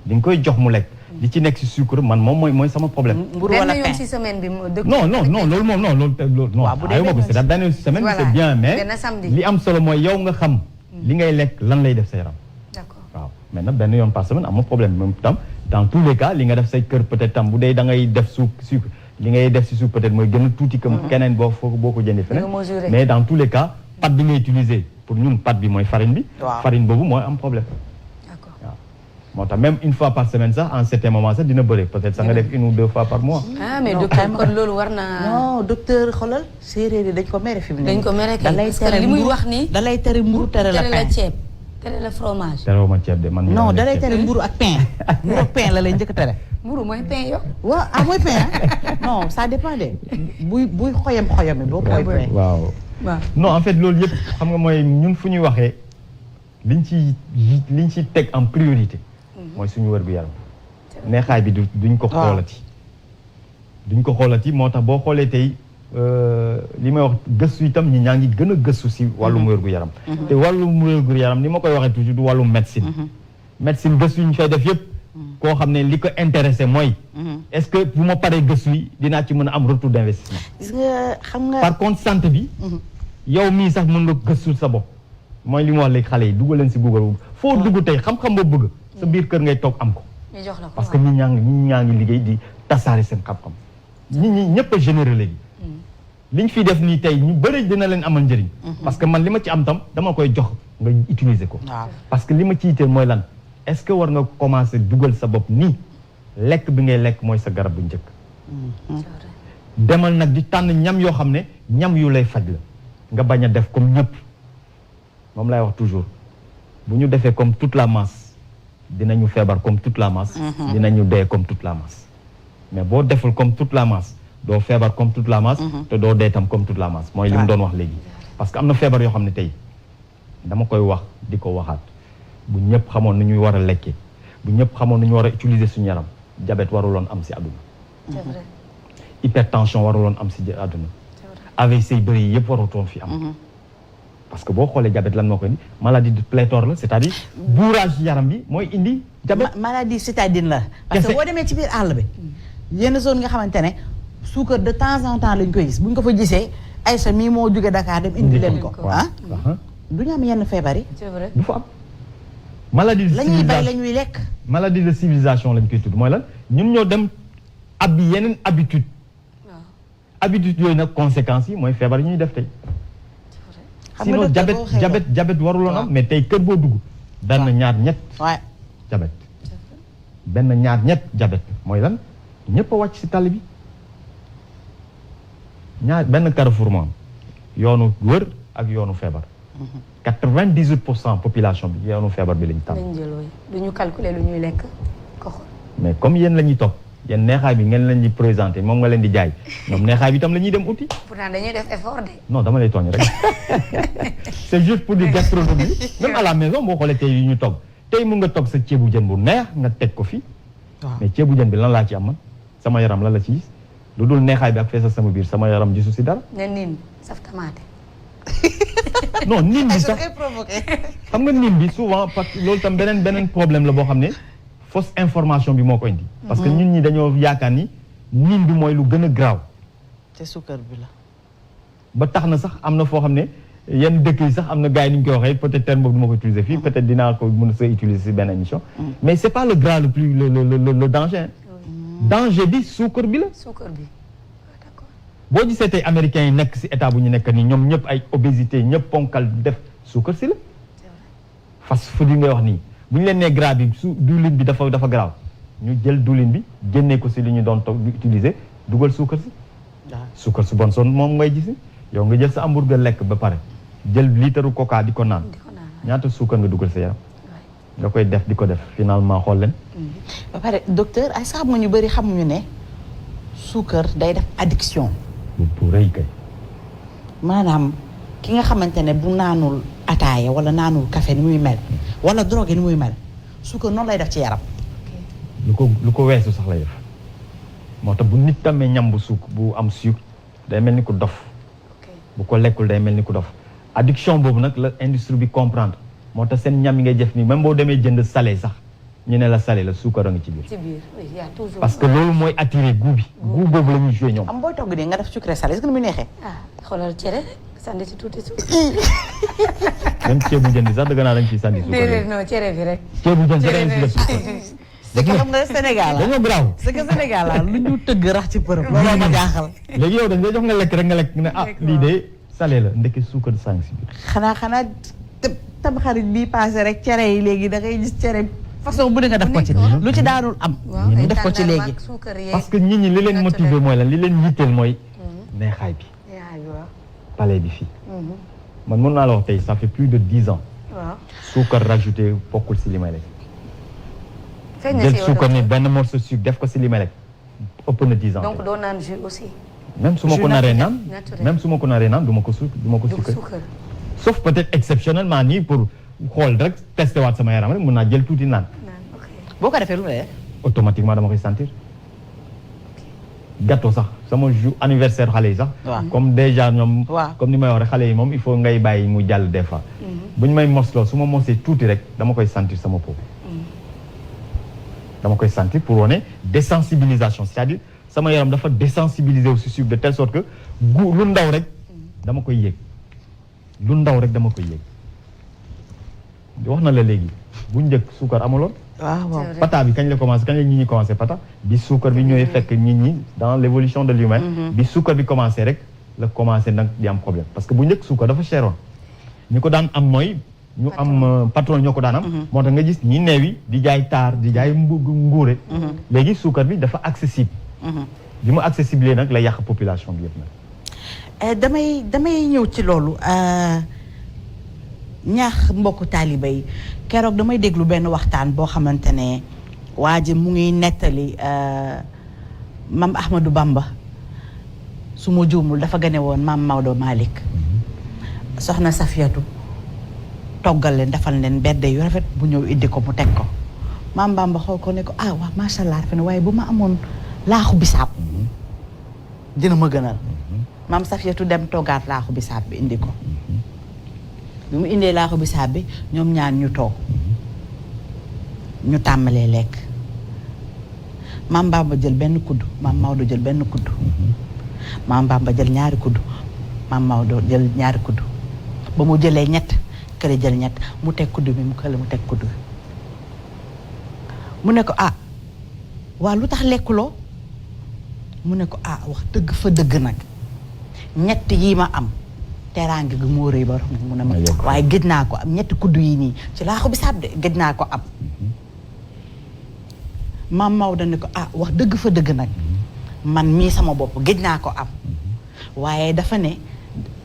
di nga koy jox mu lekk li ci nekk si sucre man moom mooy sama problème. mburu wala benn pain yoon ci semaine bi non loolu moom non waaw bu dee ayuma ko c'est benn yoon si semaine c'est bien mais benn samedi. li am solo mooy yow nga xam li ngay lekk lan lay def sa yaram. d'accord waaw maintenant benn yoon par semaine amul problème même tam dans tous les cas li nga def say kër peut-être tam bu dee da ngay def sucre li ngay def si sucre peut-être mooy gën a tuuti que keneen boo ko jëndee feneen mais dans tous les cas pâte bi ngay utiliser pour ñun pâte bi mooy farine bi. farine boobu mooy am problème. d'accord waaw moo tax même une fois par semaine sax en certain moment sax dina bëri peut-être sax nga def 1 ou 2 fois par mois. mais docteur kon loolu war na. non docteur xoolal séeréer yi dañ ko mere fi mu ne. dañ ko mere kay parce que li muy wax nii. da lay tere mburu tere la pain ceeb tere la fromage. terewuma ceeb de man. non da lay tere mburu ak pain. mburu ak pain la lay njëkk tere. mburu mooy pain yo. waaw mooy pain non ça dépend de buy xoyam mi boo koy pain. waaw non en fait loolu yëpp xam nga mooy ñun fu ñuy waxee liñ ci teg en priorité. mooy suñu wér-gu-yaram. neexaay bi duñ ko xoolati. moo tax boo xoolee tey li may wax gëstu itam ñi ñaa ngi gën a gëstu si wàllum wér-gu-yaram. te wàllum wér-gu-yaram ni ma koy waxee toujours du wàllum médecine. médecine gëstu yi ñu fay def yëpp. koo xam ne li ko intéressé mooy. est-ce que bu ma paree gëstu yi dinaa ci mën a am retour d'investissement. gis nga xam nga. par contre santé bi. yow mii sax mën nga gëstu sa bopp. mooy li mu wax léegi xale yi dugal leen si Google foo dugg tey xam-xam boo bëgg. sa biir kër ngay toog am ko. ñu jox la ko parce que ñi ñaa ngi liggéey di tasaare seen xam-xam. ñi ñëpp a généreux léegi. liñ fi def nii tey ñu bëri dina leen amal njëriñ. parce que man li ma ci am tam dama koy jox nga utiliser ko. parce que li ma ci yitteel mooy lan. est-ce que war nga commencer dugal sa bopp nii lekk bi ngay lekk mooy sa garab bu njëkk. demal nag di tànn ñam yoo xam ne ñam yu lay faj la nga bañ a def comme ñëpp moom lay wax toujours bu ñu defee comme toute la masse dinañu feebar comme toute la masse. dinañu dee comme toute la masse. mais boo deful comme toute la masse doo feebar comme toute la masse. te doo dee tam comme toute la masse mooy li mu doon wax léegi. parce que am na feebar yoo xam ne tey dama koy wax di ko waxaat. bu ñëpp xamoon nu ñuy war a lekkee bu ñëpp xamoon nu ñu war a utiliser suñu yaram diabète waruloon am si àdduna. c'est vrai. hypertension waruloon am si àdduna. AVC yu bëri yi yëpp warutoon fi am. parce que boo xoolee diabète lan moo koy indi maladie de pléthore la c'est-à-dire bourrage yaram bi mooy indi. diabète maladie citadine la. parce que boo demee ci biir àll bi. yenn zone nga xamante ne suukar de temps en temps lañ koy gis buñ ko fa gisee Aïssa mii moo jóge Dakar dem indi leen ko. du ñu am yenn feebar yi. c'est vrai du fa am. maladie de civilisation la ñuy bay la ñuy lekk. maladie de civilisation lañ koy tudd mooy lan ñun ñoo dem ab yeneen habitude. habitude yooyu nag conséquences yi mooy feebar yi ñuy def tey. sinon diabète waruloon am mais tey kër boo dugg. benn ñaar ñett. diabète. benn ñaar ñett diabète mooy lan ñëpp a wàcc si tali bi benn carrefour moom yoonu wër ak yoonu feebar. 98% population bi yoonu feebar bi lañ tàmm. lañ jël du ñu calculer lu ñuy lekk ko xool. mais comme yéen la ñuy topp yéen neexaay bi ngeen leen di présenter moom nga leen di jaay ñoom neexaay bi tam la ñuy dem uti. pourtant dañuy def effort de. non dama lay tooñ rek c'est juste pour dire gastronomie même à la maison boo xoolee tey yu ñu togg tey mun nga togg sa ceebu jën bu neex nga teg ko fi. mais ceebu jën bi lan laa ci am man sama yaram lan la ci gis lu dul neexaay bi ak feesal sama biir sama yaram gisu si dara. ne niin saf tamaate. non nin bi sax xam nga nin bi souvent parce que loolu tam beneen problème la boo xam ne fausse information bi moo ko indi. parce que ñun ñi dañoo yaakaar ni nin bi mooy lu gën a graaw. te suukar bi la. ba tax na sax am na foo xam ne yenn dëkk yi sax am na gars yi ni ñu koy waxee peut-être terme boobu du ma ko utiliser fii peut-être dinaa ko mën a sa utiliser si benn émission. mais c'est pas le gras le plus le danger. danger bi suukar bi la. suukar bi. boo gisee tey américains yi nekk si état bu ñu nekk nii ñoom ñëpp ay obésité ñëpp ponkal def suukar si la. fast food yi ngay wax nii bu ñu leen nee gras bi diwlin bi dafa garaaw ñu jël diwlin bi génnee ko si li ñu doon toog di utiliser dugal suukar si. suukar su bon son moom ngay gis yow nga jël sa hamburger lekk ba pare jël liitaru coca di ko naan ñaata suukar nga dugal sa yaram. nga koy def di ko def finalement xool leen. ba pare docteur ay sax ñu bëri xamuñu ne suukar day def addiction. bu rëy kay. maanaam ki nga xamante ne bu naanul ataaya wala naanul café ni muy mel wala drogue ni muy mel suukar noonu lay def ci yaram. lu ko weesu sax lay def moo tax bu nit tamee ñam bu am sucre day mel ni ku dof. bu ko lekkul day mel ni ku dof. addiction boobu nag la industrie bi comprendre moo tax seen ñam yi ngay jëf nii même boo demee jënd salé sax ñu ne la salé la suukar a ngi ci biir. ci biir oui y a toujours. parce que loolu mooy attirer goût bi. goût boobu la ñuy joué ñoom. am booy togg nii nga def sucré salé est-ce que nu muy neexee. xoolal cere sànni ci tuuti suuf. même ceebu jën bi sax dëgg naa dañ ciy sànni suukar. déedéet non cere bi rek. ceebu jën sax dañ ciy def suukar. c'est que xam nga Sénégal dañoo garaaw. c'est que Sénégal la lu ñu tëgg rax ci përëb. looloo ma jaaxal. léegi yow dañ lay jox nga lekk rek nga lekk ne lii de salé la ndeke suukar sànni si biir. xanaa tamxarit bii passé rek cere yi léegi da ngay gis cere façon bu ne nga def ko ci. lu ci daanul am. ñu def ko ci léegi. parce que nit ñi li leen motiver mooy lan li leen yitteel mooy neexaay bi. palais bi fii. man mën naa la wax tey ça fait plus de 10 ans. waaw suukar rajouté bokkul si li may lekk. feeñ na jël si suukar ni benn morceau sucre def ko si li may lekk ëpp na 10 ans. donc doo naan jus aussi. même su ma ko naree naan même su ma ko naree naan du ma ko suukar. sauf peut-être exceptionnellement nii pour xool rek testé waat sama yaram rek mën naa jël tuuti naan. boo ko defee lu lay def. automatiquement dama koy sentir. gâteau sax sama jour anniversaire xale yi sax. comme déjà ñoom. comme ni may wax rek xale yi moom il faut ngay bàyyi mu jàll des fois. bu ñu may mosloo su ma mosee tuuti rek dama koy sentir sama peau. dama koy sentir pour wane désensibilisation c'est-à-dire sama yaram dafa désensibiliser aussi sucre de telle sorte que gu lu ndaw rek dama koy yëg. lu ndaw rek dama koy yëg wax na la léegi bu njëkk suukar amuloon. waaw pata bi kañ la commencé kañ la nit ñi commencé pata bi suukar bi ñëwee fekk nit ñi dans l'évolution de l'humain bi suukar bi commencé rek la commencé nag di am problème parce que bu njëkk suukar dafa cheroon ñi ko daan am mooy ñu am patron ñoo ko daan am moo tax nga gis ñi neewi di jaay taar di jaay nguure léegi suukar bi dafa accessible bi mu accessible nag la yàq population bi yëpp nag. damay ñëw ci loolu ñaax mbokku taaliba yi keroog damay déglu benn waxtaan boo xamante ne waa ji mu ngi nettali maam Ahmadou Bamba su ma juumul dafa gane woon maam Maodo Malick soxna Safiyatu toggal leen defal leen bedde yu rafet bu ñëw indi ko mu teg ko maam Bamba xool ko ne ko waaw macha allah rafet na waaye bu ma amoon laaxu bisaab dina ma gënal. maam Safiyatu dem toggaat laaxu bisaab bi indi ko bi mu indee laaxu bisaab bi ñoom ñaan ñu toog ñu tàmbalee lekk maam Bamba jël benn kudd maam Maodo jël benn kudd maam Bamba jël ñaari kudd maam Maodo jël ñaari kudd ba mu jëlee ñett kële jël ñett mu teg kudd bi mu kële mu teg kudd bi mu ne ko waa lu tax lekkuloo mu ne ko wax dëgg fa dëgg nag ñett yi ma am teraange gi moo rëy ba mu ne ma waaye gëj naa ko am ñetti kudd yi nii ci laaxu bisaab de gëj naa ko am maam Maodo ne ko wax dëgg fa dëgg nag man mii sama bopp gëj naa ko am waaye dafa ne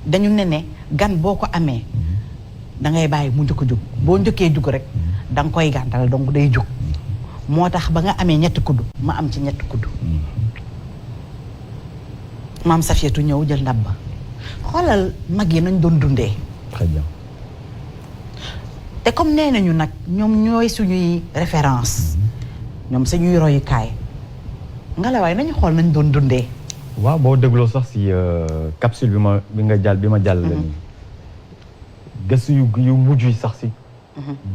dañu ne gan boo ko amee dangay bàyyi mu njëkk a jug boo njëkkee jug rek danga koy gàntal donc day jug moo tax ba nga amee ñetti kudd ma am ci ñetti kudd maam Safiyatu ñëw jël ndab ba xoolal mag yi nañ doon dundee. très bien. te comme nee nañu nag ñoom ñooy suñuy référence ñoom suñuy royukaay nga la waaye nañu xool nañ doon dundee. waaw boo dégloo sax si capsule bi ma jàll la nii gëstu yu mujj yi sax si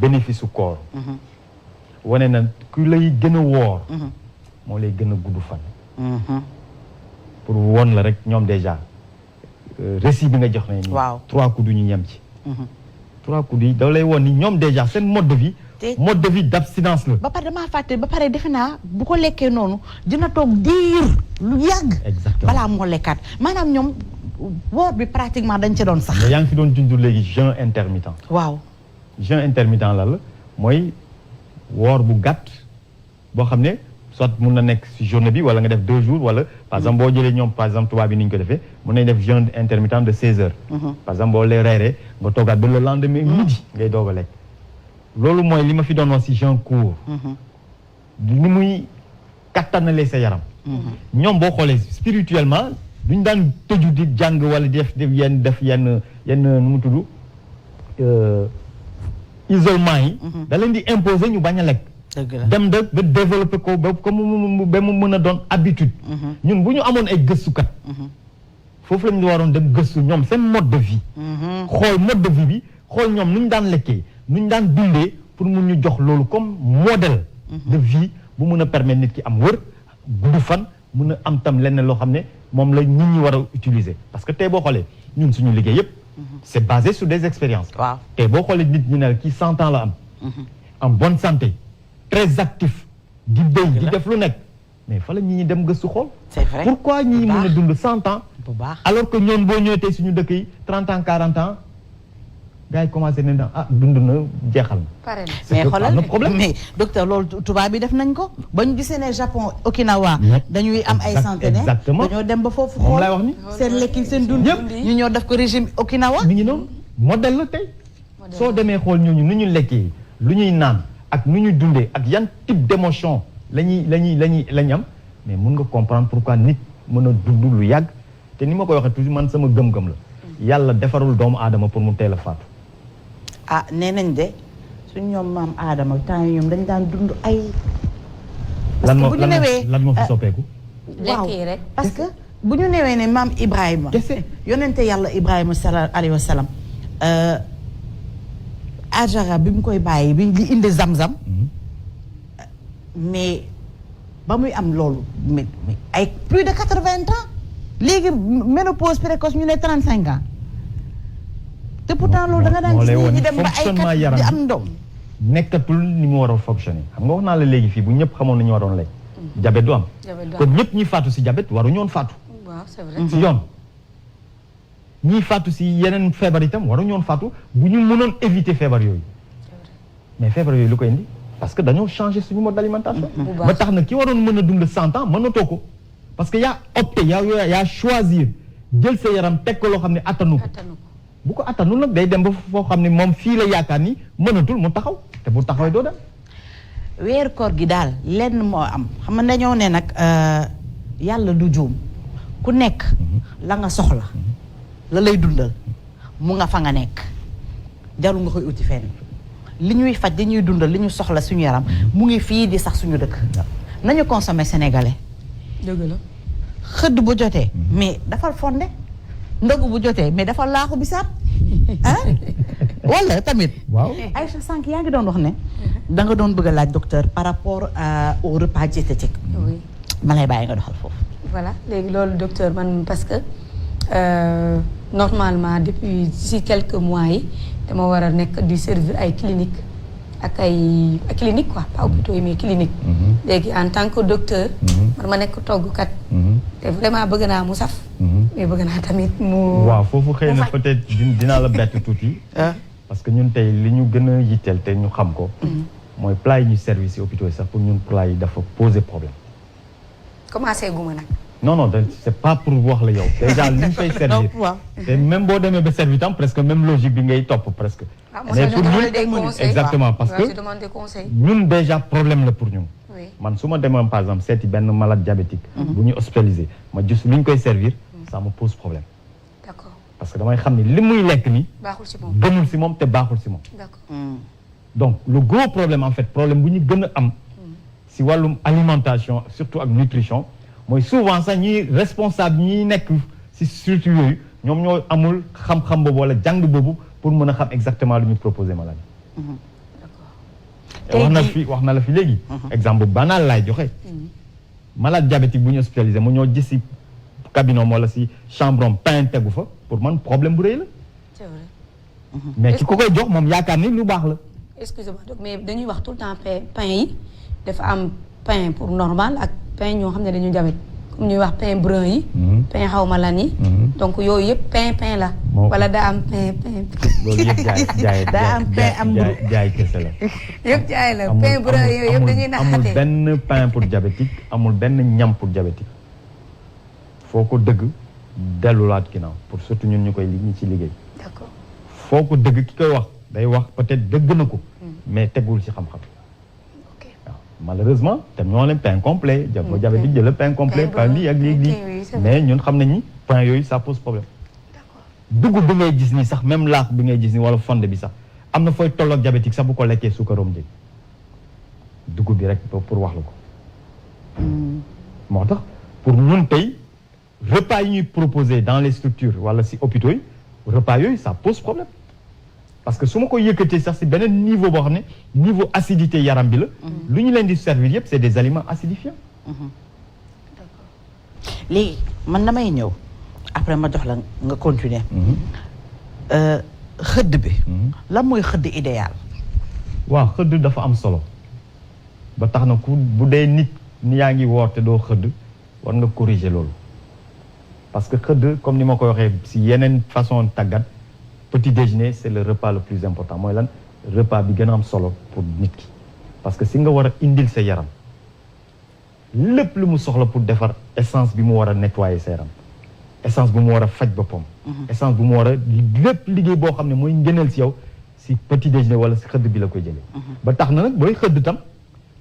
bénéfice su koor wane na ku lay gën a woor moo lay gën a gudd fan pour won la rek ñoom déjà récit bi nga jox nañ ni 3 coups ñu ñem ci 3 coups yi da lay won ni ñoom déjà seen mode de vie d'abstinence la. ba pare damaa fàtte ba pare defe naa bu ko lekkee noonu dina toog diir lu yàgg. exactement balaa moo lekkaat maanaam ñoom woor bi pratiquement dañ ci doon sax. yaa ngi fi doon junj léegi jeûne intermittent. waaw jeûne intermittent la mooy woor bu gàtt boo xam ne soit mun na nekk si journée bi wala nga def 2 jours wala par exemple boo jëlee ñoom par exemple tubaab bi ni ñu ko defee mun nañ def jeûne intermittent de 16 heures. par exemple boo lee reeree nga toogaat ba le lendemain midi ngay doog a lekk. loolu mooy li ma fi doon wax ci jeûne court. ni muy kattanalee sa yaram. ñoom boo xoolee spirituellement duñ daan tëju di jàng wala di def yenn nu mu tudd isolement yi. da leen di imposer ñu bañ a lekk. dem ba développer ko ba mu mën a doon habitude. ñun bu ñu amoon ay gëstukat. foofu la ñu waroon dem gëstu ñoom seen mode de vie. xool mode de vie bi xool ñoom nu ñu daan lekkee. nu ñu daan dundee pour mun ñu jox loolu comme modèle de vie bu mun a permettre nit ki am wër gudd fan mun a am tam lenn loo xam ne moom la nit ñi war a utiliser parce que tey boo xoolee ñun suñu liggéey yëpp c'est basé sur des expériences waaw tey boo xoolee nit ñi ne kii 100 ans la am en bonne santé très actif di béy di def lu nekk mais fa la ñi dem gëstu xool c'est vrai pourquoi ñi mën a dund 100 ans bu baax alors que ñoom boo ñëwee tey suñu dëkk yi 30 ans 40 ans gars yi commencé nañ dund na jeexal na. pare na mais xoolal na problème mais docteur loolu tubaab bi def nañ ko ba ñu gisee ne Japon Okinawa dañuy am ay centenaires exactement dañoo dem ba foofu moom xool laay wax ni seen lekki seen dund ñu ñoo def ko régime Okinawa mi ngi noonu modèle la tey soo demee xool ñooñu nu ñu lekkee lu ñuy naan ak nu ñuy dundee ak yan type d'émotion la ñuy am mais mun nga comprendre pourquoi nit mën a dund lu yàgg te ni ma koy waxee toujours man sama gëm-gëm la yàlla defarul doomu aadama pour mu teel a faatu. ah nee nañ de suñ ñoom maam aadama temps yi ñoom dañ daan dund ay. parce que bu ñu newee lan moo fi soppeeku. waaw lekk yi rek parce que bu ñu newee ne maam Ibrahima. kese yonente yàlla Ibrahima alayhi wa salaam Ajara bi mu koy bàyyi bi li indi zam-zam. mais ba muy am loolu mais ay plus de 80 ans léegi ménopause précoce ñu ne 35 ans. te pourtant loolu da nga daan gis ñi dem ba ay kat di am doom nekkatul ni mu war a fonctionner xam nga wax naa la léegi fii bu ñëpp xamoon nañu waroon lekk diabète du am kon ñëpp ñi faatu si diabète waru ñoon faatu waaw c'est vrai si yoon ñii faatu si yeneen feebar itam waru ñoon faatu bu ñu mënoon éviter feebar yooyu mais feebar yooyu lu ko indi parce que dañoo changer suñu mode d'alimentation ba tax na ki waroon mën a dund 100 ans mënatoo ko parce que yaa opté yaa choisir jël sa yaram teg ko loo xam ne attanu ko bu ko attanul nag day dem ba foo xam ne moom fii la yaakaar ni mënatul mu taxaw te bu taxawee doo dem. weeru koor gi daal lenn moo am xam nga dañoo ne nag yàlla du juum ku nekk la nga soxla la lay dundal mu nga fa nga nekk jarul nga koy uti fenn li ñuy faj li ñuy dundal li ñu soxla suñu yaram mu ngi fii di sax suñu dëkk. nañu consommer sénégalais. dëgg la. xëdd bu jotee. mais dafa fonde. ndogu bu jotee mais dafa laaxu bisaab ah wala tamit. waaw Aïcha sànq yaa ngi doon wax ne. da nga doon bëgg a laaj docteur par rapport au repas diététique. oui ma lay bàyyi nga doxal foofu. voilà léegi loolu docteur man parce que normalement depuis si quelques mois yi dama war a nekk di servir ay clinique ak ay clinique quoi pas hôpitaux yi mais clinique. léegi en tant que docteur. man ma nekk toggkat. te vraiment bëgg naa mu saf. mais bëgg naa tamit mu. waaw foofu xëy na peut-être dinaa la bett tuuti. parce que ñun tey li ñu gën a yitteel te ñu xam ko. mooy plat yi ñu service yi hôpitaux yi sax pour ñun plat yi dafa poser problème. commencé guma nag. non c'est pas pour wax la yow déjà li ñu koy servir. te même boo demee ba servir tam presque même logique bi ngay topp presque. mais pour ñun exactement parce que ñun déjà problème la pour ñun. man su ma demoon par exemple seeti benn malade diabétique. bu ñu hospitalisé ma gis li ñu koy servir. ça me pose problème. d'accord parce que damay xam ne li muy lekk nii. baaxul ci moom gënul ci moom te baaxul ci moom. d'accord. donc le gros problème en fait problème bu ñu gën a am. ci wàllum alimentation surtout ak nutrition mooy souvent sax ñi responsable ñi nekk ci structure yooyu ñoom ñoo amul xam-xam boobu wala jàng boobu pour mën a xam exactement lu ñu proposer malade. wax na la fi léegi. exemple banal laay joxe. malade diabétique bu ñu hospitalisé mu ñoo gis ci cabinet wala ci chambre am pain tegu fa pour man problème bu rëy la. c'est vrai. mais ki ko koy jox moom yaakaar ni lu baax la. excusez-moi donc mais dañuy wax tout le temps pain yi dafa am pain pour normal ak pain ñoo xam ne dañu diabète comme ñuy wax pain brun yi. pain xawma lan yi. donc yooyu yëpp pain la. wala daa am pain. loolu yëpp jaay daa am pain am jaay kese la. yëpp jaay la pain brun yooyu yëpp dañuy naxate. amul benn pain pour diabétique amul benn ñam pour diabétique foo ko dëgg dellulaat ginnaaw pour surtout ñun ñu koy ñu ci liggéey. d'accord foo ko dëgg ki koy wax day wax peut-être dëgg na ko. mais tegul ci xam-xam. malheureusement te ñoo leen pain complet boo diabétique jël pain complet pain lii ak lii mais ñun xam nañ ni pain yooyu ça pose problème. dugub bi ngay gis nii sax même laax bi ngay gis nii wala fonde bi sax am na fooy tolloog diabétique sax bu ko lekkee suukaroom jëg dugub bi rek pour wax la ko. moo tax pour ñun tey repas yi ñuy proposer dans les structures wala si hôpitaux yi repas yooyu ça pose problème. parce que su ma ko yëkkatee sax si beneen niveau boo xam ne niveau acidité yaram bi la. lu ñu leen di servir yëpp c'est des aliments acidifiants. léegi man damay ñëw après ma jox la nga continuer. xëdd bi. lan mooy xëdd idéal. waaw xëdd dafa am solo ba tax na ku bu dee nit ni yaa ngi woor te doo xëdd war nga corriger loolu parce que xëdd comme ni ma ko waxee si yeneen façon tàggat petit déjeuner c'est le repas le plus important mooy lan repas bi gën a am solo pour nit ki parce que si nga war a indil sa yaram lépp lu mu soxla pour defar essence bi mu war a nettoyer sa yaram essence bu mu war a faj boppam. essence bu mu war a lépp liggéey boo xam ne mooy ngëneel si yow si petit déjeuner wala si xëdd bi la koy jëlee. ba tax na nag booy xëdd tam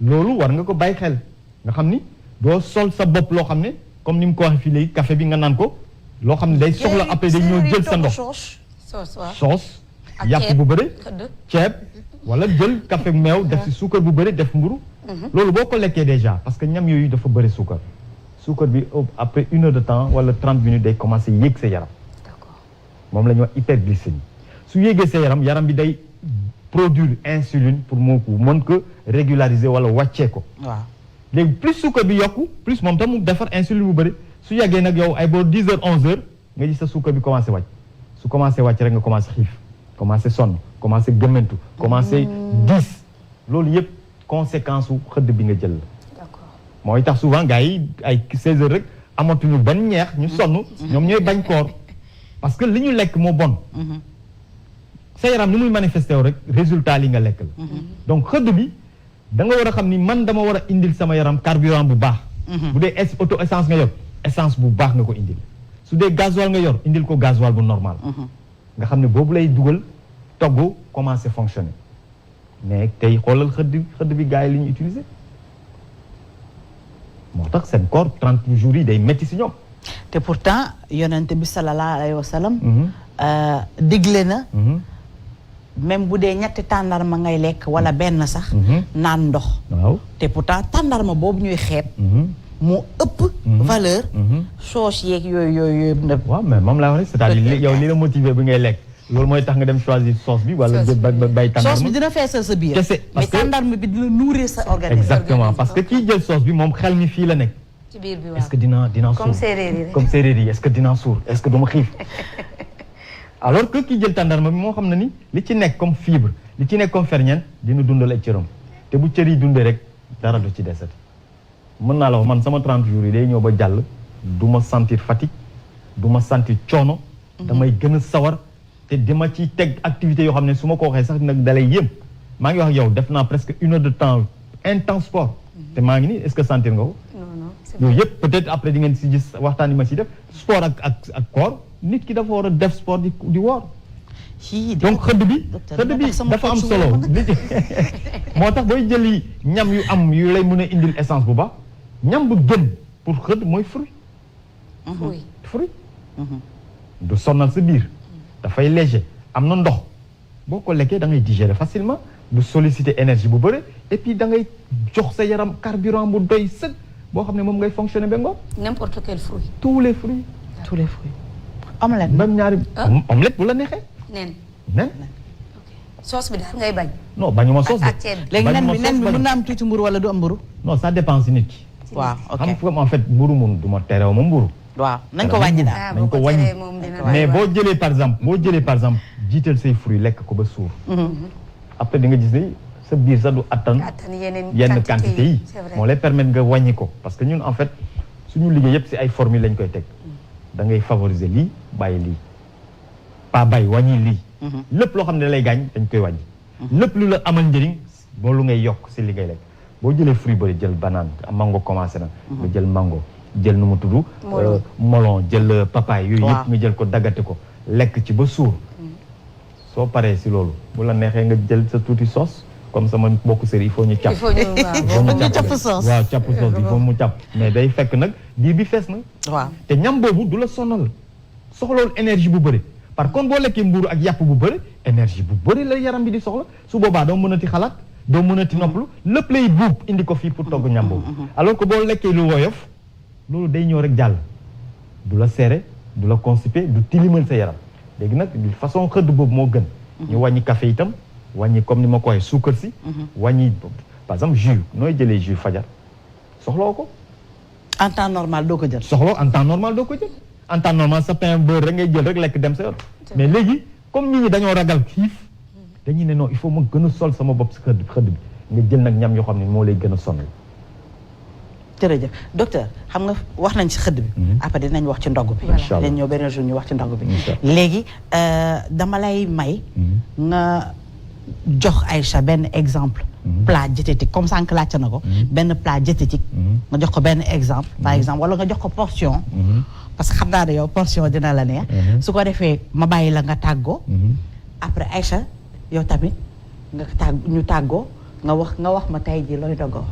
loolu war nga ko bàyyi xel nga xam ni doo sol sa bopp loo xam ne comme ni mu ko waxee fii léegi café bi nga naan ko loo xam ne day soxla après day ñëw jël sa ndox. soos yàpp bu bëri ceeb wala jël café meew def si suukar bu bëri def mburu loolu boo ko lekkee déjà parce que ñam yooyu dafa bëri suukar bi après 1 heure de temps wala 30 minutes day commencer yéeg sa yaram moom la ñuy wax hyperglycémie su yéegee sa yaram bi day produire insuline pour moo ko mën ko régulariser wala wàccee ko waaw léegi plus suukar bi yokku plus moom tam mu defar insuline bu bëri su yàggee nag yow ay boo 10 heures 11 heures nga gis sa suukar bi commencé wàcc su commencé wàcc rek nga commencé xiif commencé sonn commencé gëmmentu commencé diis loolu yëpp conséquence su xëdd bi nga jël la mooy tax souvent gars yi ay 16 heures rek amatuñu benn ñeex ñu sonn ñoom ñooy bañ koor parce que li ñu lekk moo bon sa yaram ni muy manifesté wu rek résultat li nga lekk la donc xëdd bi da nga war a xam ni man dama war a indil sama yaram carburant bu baax bu dee auto essence nga yor essence bu baax nga ko indil su dee gasoil nga yor indil ko gasoil bu normal nga xam ne boobu lay dugal togg commencé fonctionner mais tey xoolal xëdd bi gars yi li ñu utiliser moo tax seen corps 30 jours yi day métti si ñoom te pourtant yonente bi sallallahu alayhi wa sallam digle na même bu dee ñetti tàndarma ngay lekk wala benn sax naan ndox waaw te pourtant tàndarma boobu ñuy xeeb moo ëpp valeur sauce yeeg yooyu nëb waaw mais moom laa wax c'est-à-dire yow li la motivé bi ngay lekk loolu mooy tax nga dem choisir sauce bi wala bay tàndarma sauce bi dina feesal sa biir mais tàndarma bi dina nourrir sa organisme exactement parce que kii jël sauce bi moom xel mi fii la nekk ci biir bi waaw est-ce que dinaa suur comme séeréer yi rek comme séeréer yi est-ce que dinaa suur est-ce que duma xiif alors que kii jël tàndarma bi moo xam ne ni li ci nekk comme fibre li ci nekk comme ferñeent dina dundal ay cëram te bu cër yi dundee rek dara du ci desati mën naa la wax man sama 30 jours yi day ñëw ba jàll du ma sentir fatigue du ma sentir coono damay gën a sawar te dama ci teg activité yoo xam ne su ma ko waxee sax nag dalay yéem maa ngi wax yow def naa presque 1 heure de temps intense sport te maa ngi nii est-ce que sentir nga ko yooyu yëpp peut-être après di ngeen si gis waxtaan yi ma si def sport ak koor nit ki dafa war a def sport di woor donc xëdd bi dafa am solo moo tax booy jëli ñam yu am yu lay mën a indil essence bu baax ñam bu gën pour xëdd mooy fruit du sonnal sa biir dafay léger am na ndox boo ko lekkee da ngay digérer facilement du solliciter énergie bu bëri et puis da ngay jox sa yaram carburant bu doy sëg boo xam ne moom ngay fonctionner ba ngoon n'importe quel fruit tous les fruits omelette même ñaari omelette bu la neexee nen sauce bi daal ngay bañ non bañuma sauce ak ceeb léegi nen bi mën na am tuuti mburu wala du am mburu non ça dépend si nit ki waaw ok xam nga en fait mburu moom du ma terew ma mburu waaw nañ ko wàññi daal nañ ko wàññi mais boo jëlee par exemple jiital say fruits lekk ko ba suur après di nga gis ni sa biir sax du attan yenn quantité yi moo lay permettre nga wàññi ko parce que ñun en fait suñu liggéey yëpp si ay formule lañ koy teg da ngay favoriser lii bàyyi lii pas bàyyi wàññi lii lépp loo xam ne da lay gaañ dañ koy wàññi lépp lu la amal njëriñ boo lu ngay yokk si li ngay lekk boo jëlee fruit bëri jël banane mango commencé na nga jël mango jël nu mu tudd melon jël papaye yooyu yëpp nga jël ko daggate ko lekk ci ba suur soo paree si loolu bu la neexee nga jël sa tuuti sauce comme sama mbokku sëriñ il faut ñu càpp ñu càpp sauce waaw càpp sauce bi foofu mu càpp mais day fekk nag biir bi fees na waaw te ñam boobu du la sonal soxloolu énergie bu bëri par contre boo lekkee mburu ak yàpp bu bëri énergie bu bëri la yaram bi di soxla su boobaa doo mënati xalaat doo mënati noppalu lépp lay buub indi ko fii pour togg ñam boobu alors que boo lekkee lu woyof loolu day ñëw rek jàll du la serré du la constipé du tilimal sa yaram léegi nag façon xëdd boobu moo gën ñu wàññi café itam wàññi comme ni ma ko waxee suukar si. wàññi par exemple jus nooy jëlee jus fajar soxloo ko. en temps normal doo ko jël. soxloo en temps normal doo ko jël. en temps normal sa pain beurre rek ngay jël rek lekk dem sa yoon. mais léegi comme nit ñi dañoo ragal xiif. dañuy ne non il faut ma gën a sol sama bopp si xëdd bi nga jël nag ñam yoo xam ne moo lay gën a sonal. jërëjëf docteur xam nga wax nañ ci xëdd bi. après dinañ wax ci ndogg bi. incha allah dinañ ñëw benn jour ñu wax ci ndogg bi. léegi dama lay may. nga jox Aïcha benn exemple. plat diététique comme sànq laajte na ko. benn plat diététique. nga jox ko benn exemple. par exemple wala nga jox ko portion. parce que xam naa ne yow portion dina la neex. su ko defee ma bàyyi la nga tàggoo. après Aïcha yow tamit ñu tàggoo nga wax ma tey jii looy doggoo.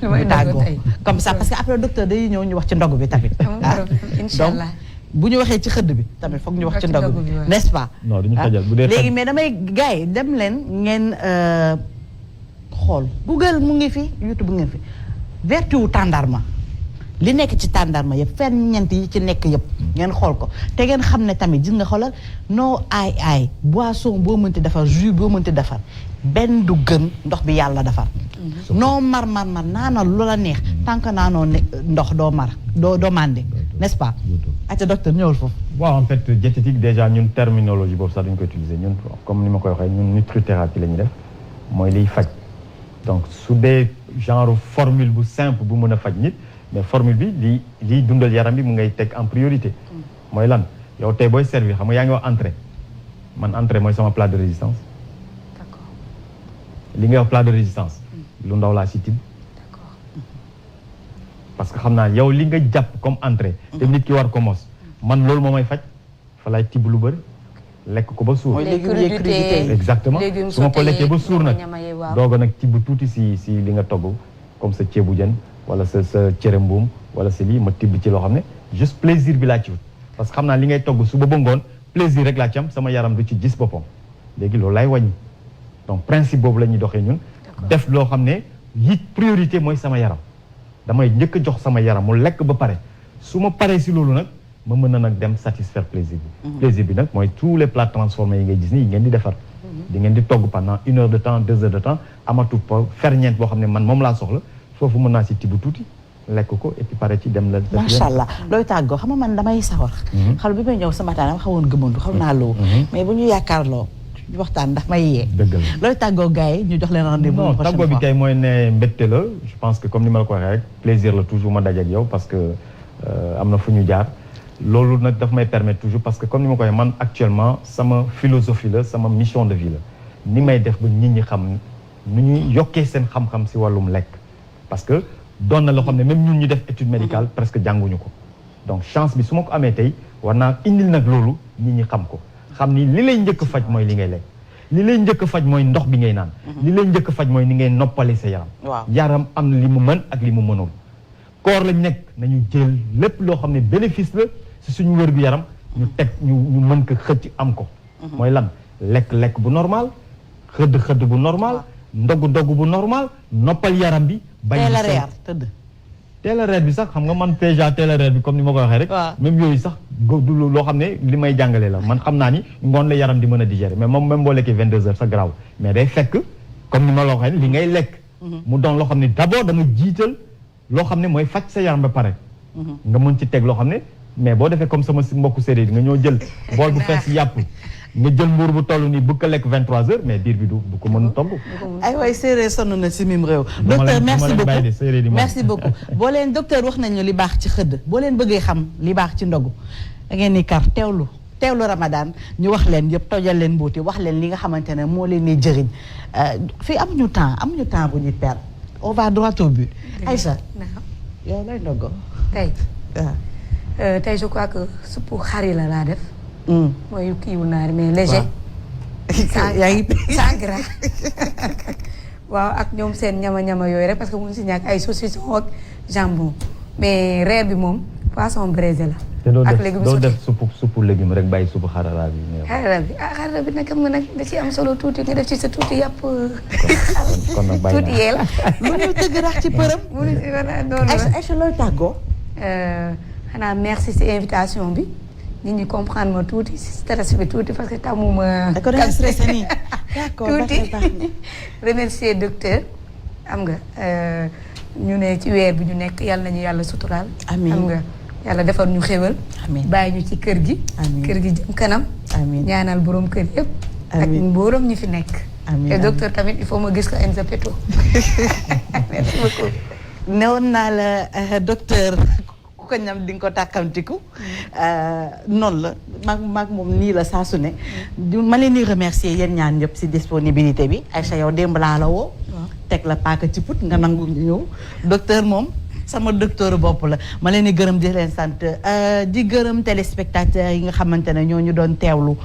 lu tàggoo comme ça parce que après docteur day ñëw ñu wax ci ndog bi tamit. Inchallah. bu ñu waxee ci xëdd bi tamit foog ñu wax ci ndog bi n'est-ce pas. non duñu xajal bu dee léegi mais damay gars yi dem leen ngeen xool Google mu ngi fi YouTube mu ngi fi vertu wu tàndarma li nekk ci tàndarma yëpp ferñeent yi ci nekk yëpp ngeen xool ko te ngeen xam ne tamit gis nga xoolal noo aay boisson boo mënti defar jus boo mënti defar benn du gën ndox bi yàlla defar noo mar naanal lu la neex tant que naanoo ndox doo mar doo màndi n'est-ce pas ata docteur ñëwul foofu waaw en fait diététique déjà ñun terminologie boobu sax dañu ko utiliser ñun comme ni ma koy waxee ñun nutrithérapie la ñuy def mooy liy faj donc su dee genre formule bu simple bu mën a faj nit mais formule bi liy dundal yaram bi mu ngay teg en priorité mooy lan yow tey booy servir xam nga yaa ngi wax entrée man entrée mooy sama plat de résistance d'accord li ngay wax plat de résistance lu ndaw laa si tibb parce que xam naa yow li nga jàpp comme entrée te nit ki war ko mos man loolu moo may faj fa lay tibb lu bëri lekk ko ba suur exactement su ma ko lekkee ba suur nag dooga nag tibb tuuti si li nga togg comme sa ceebu jën wala sa cere mbuum wala sa lii ma tibb ci loo xam ne juste plaisir bi laa ci wut parce que xam naa li ngay togg suba ba ngoon plaisir rek laa ci am sama yaram du ci gis boppam léegi loolu laay wàññi donc principe boobu la ñuy doxee ñun def loo xam ne yi priorité mooy sama yaram damay njëkk a jox sama yaram mu lekk ba pare su ma paree si loolu nag ma mën na nag dem satisfaire plaisir bi plaisir bi nag mooy tous les plats transformés yi ngay gis ni yi ngeen di defar di ngeen di togg pendant 1 heure de temps 2 heures de temps amatu ferñeent boo xam ne man moom laa soxla foofu mën naa si tibb tuuti lekk ko et puis pare ci dem la macha allah looy tàggoo xam nga man damay sawar xal bi may ñëw sama matin dama xawoon gëmandu xam naa loo mais bu ñu yaakaarloo waxtaan ndax may yee dëgg la looy tàggoo gars yi ñu jox leen rendez-vous non tàggoo bi kay mooy ne mbégte la je pense que comme ni ma la ko waxee rek plaisir la toujours ma daje ak yow parce que am na fu ñu jaar loolu nag daf may permettre toujours parce que comme ni ma ko waxee man actuellement sama philosophie la sama mission de vie la ni may def ba nit ñi xam nu ñuy yokkee seen xam-xam si wàllum lekk parce que doon na loo xam ne même ñun ñu def étude médicale presque jànguñu ko donc chance bi su ma ko amee tey war naa indil nag loolu nit ñi xam ko xam ni li lay njëkk faj mooy li ngay lekk li lay njëkk faj mooy ndox bi ngay naan li lay njëkk faj mooy ni ngay noppale sa yaram yaram am na li mu mën ak li mu mënul koor lañ nekk nañu jël lépp loo xam ne bénéfice la si suñu wér gu yaram ñu teg ñu mën ko xëcc am ko mooy lan lekk bu normal xëdd bu normal ndogg bu normal noppal yaram bi teel a reer tëdd teel a reer bi sax xam nga man déjà teel a reer bi comme ni ma ko waxee rek même yooyu sax du loo xam ne li may jàngale la man xam naa ni ngoon la yaram di mën a digérer mais moom même boo lekkee 22 heures sax garaaw mais day fekk comme ni ma la waxee li ngay lekk mu doon loo xam ne d'abord da nga jiital loo xam ne mooy faj sa yaram ba pare nga mën ci teg loo xam ne mais boo defee comme sama mbokku séeréer nga ñoo jël bool bu fees yàpp nga jël mbuur bu toll nii bu ko lekk 23 heures mais biir bi du ko mën a togg. ay waay séeréer sonn na si mim réew. docteur merci beaucoup boo leen docteur wax nañu li baax ci xëdd boo leen bëggee xam li baax ci ndogu da ngeen ni kar teewlu Ramadan ñu wax leen yëpp tojal leen mbuuti wax leen li nga xamante ne moo leen di jëriñ fii amuñu temps bu ñuy perdre on va droit au but. Aïcha yow lay ndogo tey tey je crois que suppu xari la laa def. mooy kii wu naari mais léger. yaa ngi sans gras. waaw ak ñoom seen ñama yooyu rek parce que mun si ñàkk ay saucisson ak jambon mais reer bi moom poisson braisé la. ak légumes doo def suppu légume rek bàyyi suppu xarala bi. xarala bi nag xam nga nag da ciy am solo tuuti nga def ci sa tuuti yàpp. kon nag bàyyi tuuti yee la. lu ñu tëgg rax ci përëm. mu ngi si wala noonu la Aïcha looy tàggoo. xanaa merci si invitation bi nit ñi comprendre ma tuuti si stress bi tuuti parce que tamuma. da ko doon stressé nii d'accord tuuti remercier docteur am nga ñu ne ci weer bi ñu nekk yàlla nañu yàlla suturaal. amiin am nga yàlla defar ñu xéwal. amiin bàyyi ñu ci kër gi. amiin kër gi jëm kanam. amiin ñaanal borom kër yëpp. ak mbooram ñi fi nekk. amiin te docteur tamit il faut ma gis ko en zapeto. merci beaucoup. newoon naa la docteur ku ko ñam di nga ko tàkkamtiku noonu la maag moom nii la saa su ne ma leen di remercier yéen ñaan ñëpp si disponibilité bi Aïcha yow démb laa la woo teg la paaka ci put nga nangu ñëw docteur moom sama docteur bopp la ma leen di gërëm di leen sant di gërëm téléspectateurs yi nga xamante ne ñoo ñu doon teewlu